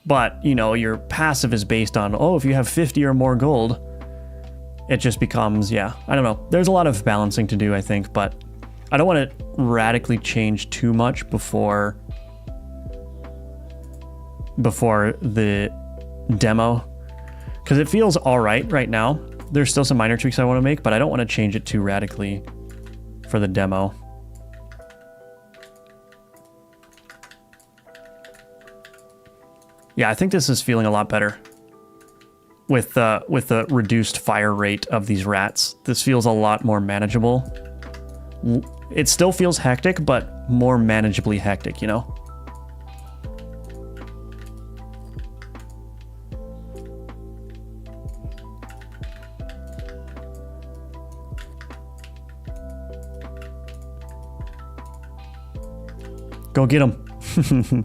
but, you know, your passive is based on, oh, if you have 50 or more gold, it just becomes, yeah, I don't know. There's a lot of balancing to do, I think, but I don't want to radically change too much before the demo, because it feels all right now. There's still some minor tweaks I want to make, but I don't want to change it too radically for the demo. Yeah, I think this is feeling a lot better with the reduced fire rate of these rats. This feels a lot more manageable. It still feels hectic, but more manageably hectic, you know? Go get him.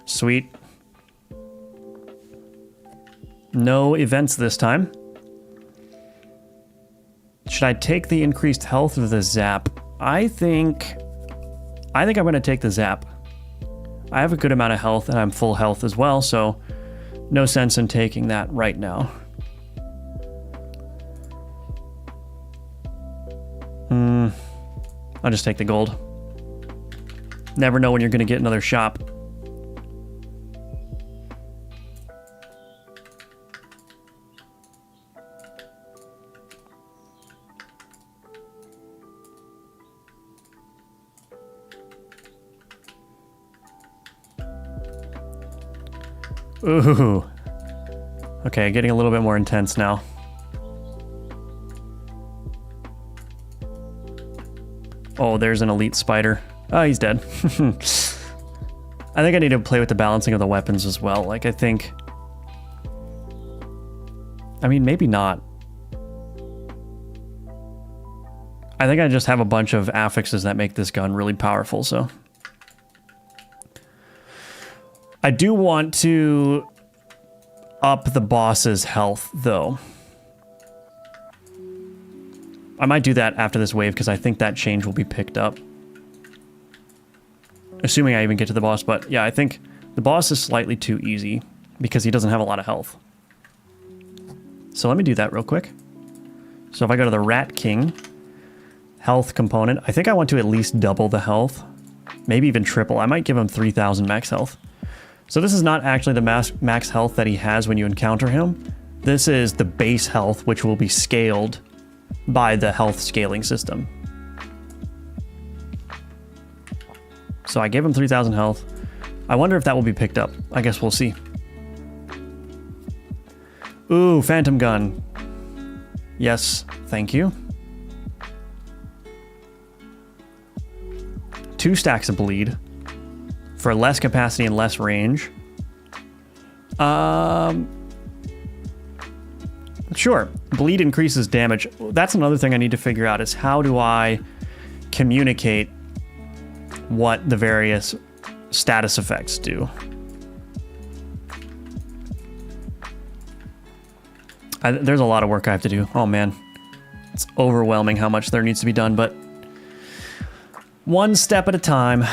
Sweet. No events this time. Should I take the increased health or the zap? I think I'm going to take the zap. I have a good amount of health and I'm full health as well, so no sense in taking that right now. I'll just take the gold. Never know when you're going to get another shop. Ooh. Okay, getting a little bit more intense now. Oh, there's an elite spider. Oh, he's dead. I think I need to play with the balancing of the weapons as well. Like, I mean, maybe not. I think I just have a bunch of affixes that make this gun really powerful, so. I do want to up the boss's health, though. I might do that after this wave, because I think that change will be picked up. Assuming I even get to the boss, but yeah, I think the boss is slightly too easy, because he doesn't have a lot of health. So let me do that real quick. So if I go to the Rat King health component, I think I want to at least double the health, maybe even triple. I might give him 3,000 max health. So this is not actually the max health that he has when you encounter him. This is the base health, which will be scaled by the health scaling system. So I gave him 3,000 health. I wonder if that will be picked up. I guess we'll see. Ooh, Phantom Gun. Yes, thank you. 2 stacks of bleed for less capacity and less range. Sure, bleed increases damage. That's another thing I need to figure out is how do I communicate what the various status effects do. There's a lot of work I have to do. Oh man, it's overwhelming how much there needs to be done, but one step at a time.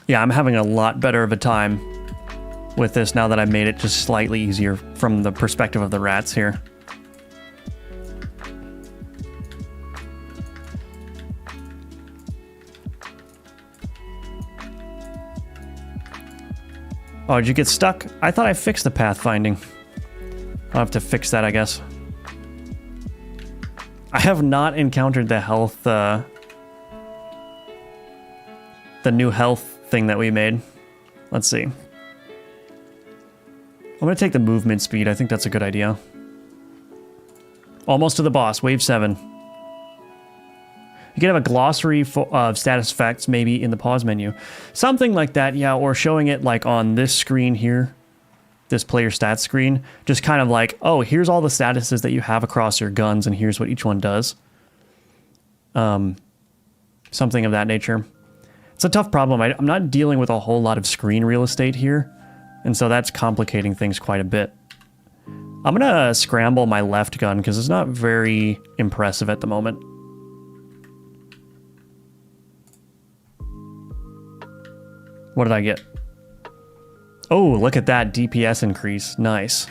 Yeah, I'm having a lot better of a time with this now that I've made it just slightly easier from the perspective of the rats here. Oh, did you get stuck? I thought I fixed the pathfinding. I'll have to fix that, I guess. I have not encountered the health, the new health thing that we made. Let's see. I'm gonna take the movement speed. I think that's a good idea. Almost to the boss, wave 7. You can have a glossary of status effects maybe in the pause menu. Something like that, yeah, or showing it like on this screen here, this player stats screen. Just kind of like, oh, here's all the statuses that you have across your guns and here's what each one does. Something of that nature. It's a tough problem. I'm not dealing with a whole lot of screen real estate here, and so that's complicating things quite a bit. I'm gonna scramble my left gun because it's not very impressive at the moment. What did I get? Oh, look at that DPS increase. Nice.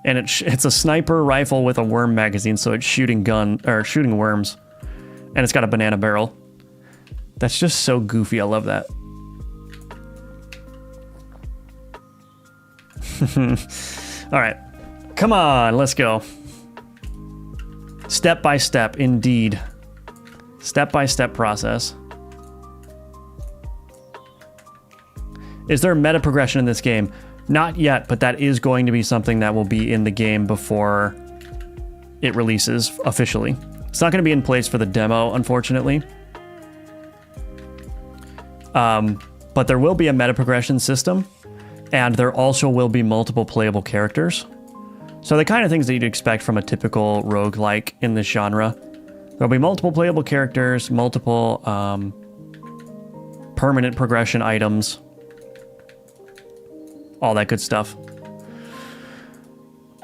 And it's a sniper rifle with a worm magazine, so it's shooting worms. And it's got a banana barrel. That's just so goofy. I love that. All right. Come on, let's go. Step by step, indeed. Step-by-step process. Is there meta progression in this game? Not yet, but that is going to be something that will be in the game before it releases officially. It's not going to be in place for the demo, unfortunately. But there will be a meta progression system, and there also will be multiple playable characters. So the kind of things that you'd expect from a typical roguelike in this genre. There'll be multiple playable characters, multiple permanent progression items, all that good stuff.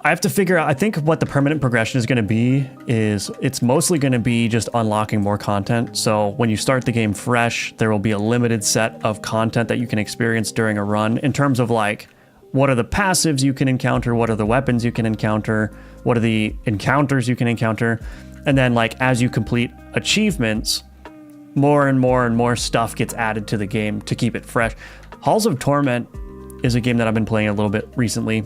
I have to figure out, I think what the permanent progression is going to be is it's mostly going to be just unlocking more content. So when you start the game fresh, there will be a limited set of content that you can experience during a run in terms of like, what are the passives you can encounter? What are the weapons you can encounter? What are the encounters you can encounter? And then like, as you complete achievements, more and more and more stuff gets added to the game to keep it fresh. Halls of Torment is a game that I've been playing a little bit recently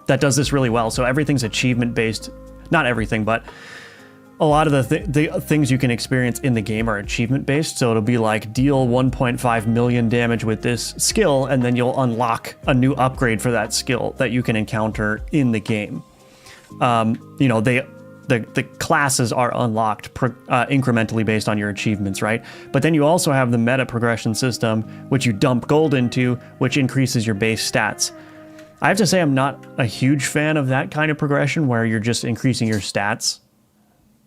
that does this really well. So everything's achievement based, not everything, but a lot of the things you can experience in the game are achievement based. So it'll be like deal 1.5 million damage with this skill, and then you'll unlock a new upgrade for that skill that you can encounter in the game. You know, the classes are unlocked incrementally based on your achievements, right? But then you also have the meta progression system, which you dump gold into, which increases your base stats. I have to say I'm not a huge fan of that kind of progression where you're just increasing your stats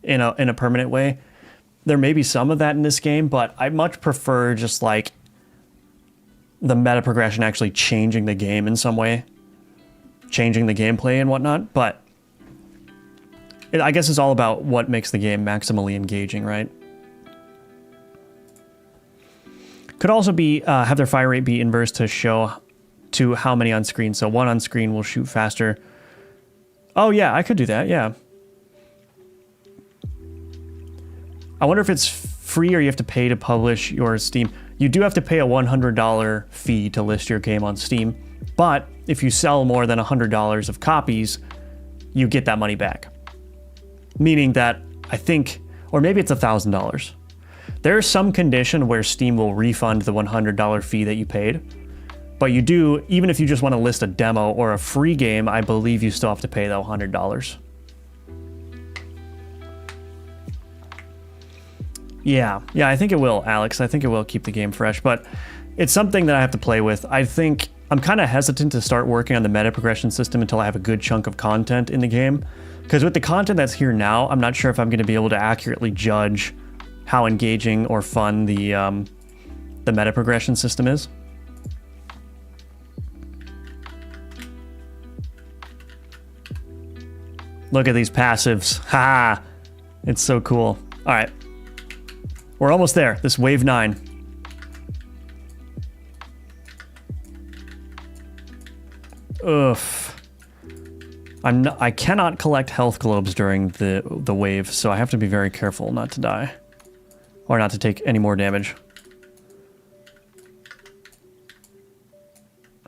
in a permanent way. There may be some of that in this game, but I much prefer just like the meta progression actually changing the game in some way, changing the gameplay and whatnot. But I guess it's all about what makes the game maximally engaging, right? Could also be have their fire rate be inverse to show to how many on screen. So one on screen will shoot faster. Oh yeah, I could do that, yeah. I wonder if it's free or you have to pay to publish your Steam. You do have to pay a $100 fee to list your game on Steam, but if you sell more than $100 of copies, you get that money back. Meaning that I think, or maybe it's $1,000. There's some condition where Steam will refund the $100 fee that you paid, but you do, even if you just want to list a demo or a free game, I believe you still have to pay that $100. Yeah, I think it will, Alex. I think it will keep the game fresh, but it's something that I have to play with. I think I'm kind of hesitant to start working on the meta progression system until I have a good chunk of content in the game. Because with the content that's here now, I'm not sure if I'm going to be able to accurately judge how engaging or fun the meta progression system is. Look at these passives. Ha! It's so cool. All right. We're almost there. This wave 9. Oof. I cannot collect health globes during the wave, so I have to be very careful not to die. Or not to take any more damage.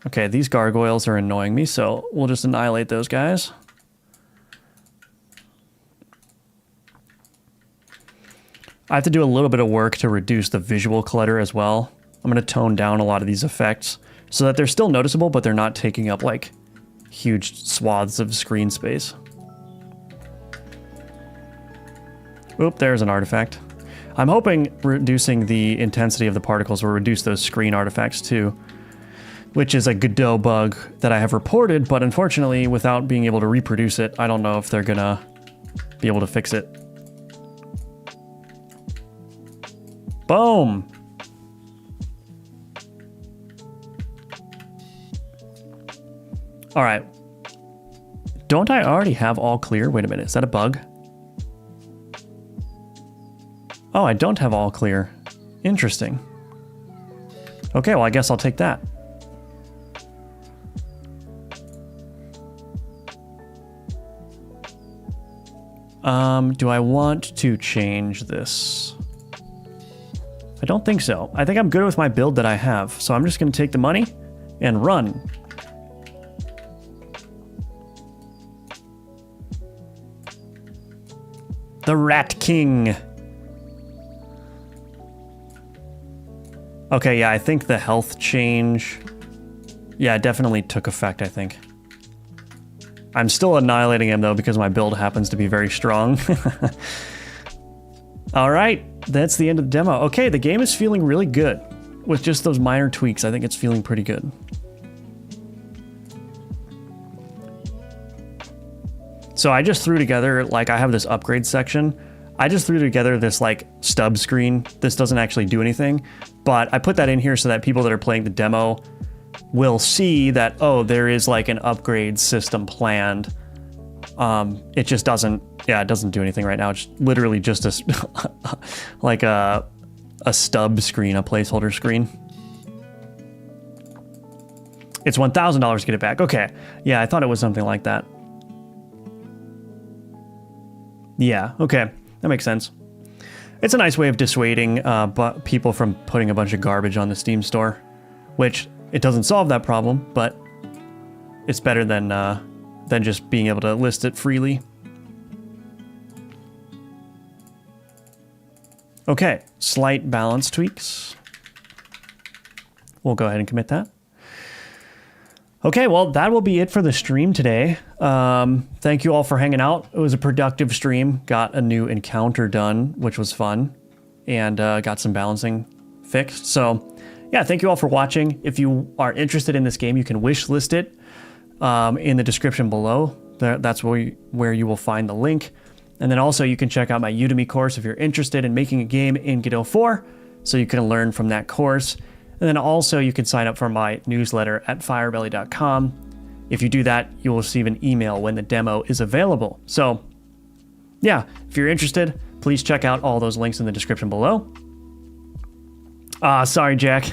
Okay, these gargoyles are annoying me, so we'll just annihilate those guys. I have to do a little bit of work to reduce the visual clutter as well. I'm going to tone down a lot of these effects so that they're still noticeable, but they're not taking up like huge swaths of screen space. Oop, there's an artifact. I'm hoping reducing the intensity of the particles will reduce those screen artifacts too, which is a Godot bug that I have reported, but unfortunately, without being able to reproduce it, I don't know if they're gonna be able to fix it. Boom! All right. Don't I already have all clear? Wait a minute, is that a bug? Oh, I don't have all clear. Interesting. Okay, well, I guess I'll take that. Do I want to change this? I don't think so. I think I'm good with my build that I have, so I'm just going to take the money and run. The Rat King. Okay, yeah, I think the health change... Yeah, it definitely took effect, I think. I'm still annihilating him, though, because my build happens to be very strong. Alright, that's the end of the demo. Okay, the game is feeling really good. With just those minor tweaks, I think it's feeling pretty good. So I just threw together, like, I have this upgrade section. I just threw together this, like, stub screen. This doesn't actually do anything, but I put that in here so that people that are playing the demo will see that, oh, there is, like, an upgrade system planned. It just doesn't, yeah, it doesn't do anything right now. It's literally just a, like a stub screen, a placeholder screen. It's $1,000 to get it back. Okay, yeah, I thought it was something like that. Yeah, okay, that makes sense. It's a nice way of dissuading people from putting a bunch of garbage on the Steam store, which it doesn't solve that problem, but it's better than just being able to list it freely. Okay, slight balance tweaks. We'll go ahead and commit that. Okay, well, that will be it for the stream today. Thank you all for hanging out. It was a productive stream. Got a new encounter done, which was fun, and got some balancing fixed. So, yeah, thank you all for watching. If you are interested in this game, you can wish list it in the description below. That's where you will find the link. And then also you can check out my Udemy course if you're interested in making a game in Godot 4, so you can learn from that course. And then also you can sign up for my newsletter at firebelly.com. If you do that, you will receive an email when the demo is available. So yeah, if you're interested, please check out all those links in the description below. Sorry, Jack.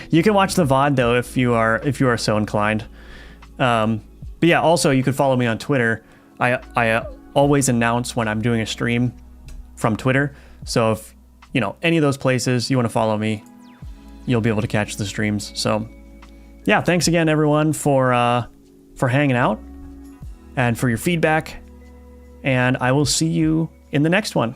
You can watch the VOD though if you are so inclined. But yeah, also you can follow me on Twitter. I always announce when I'm doing a stream from Twitter. So if any of those places you want to follow me, you'll be able to catch the streams. So yeah, thanks again everyone for hanging out and for your feedback. And I will see you in the next one.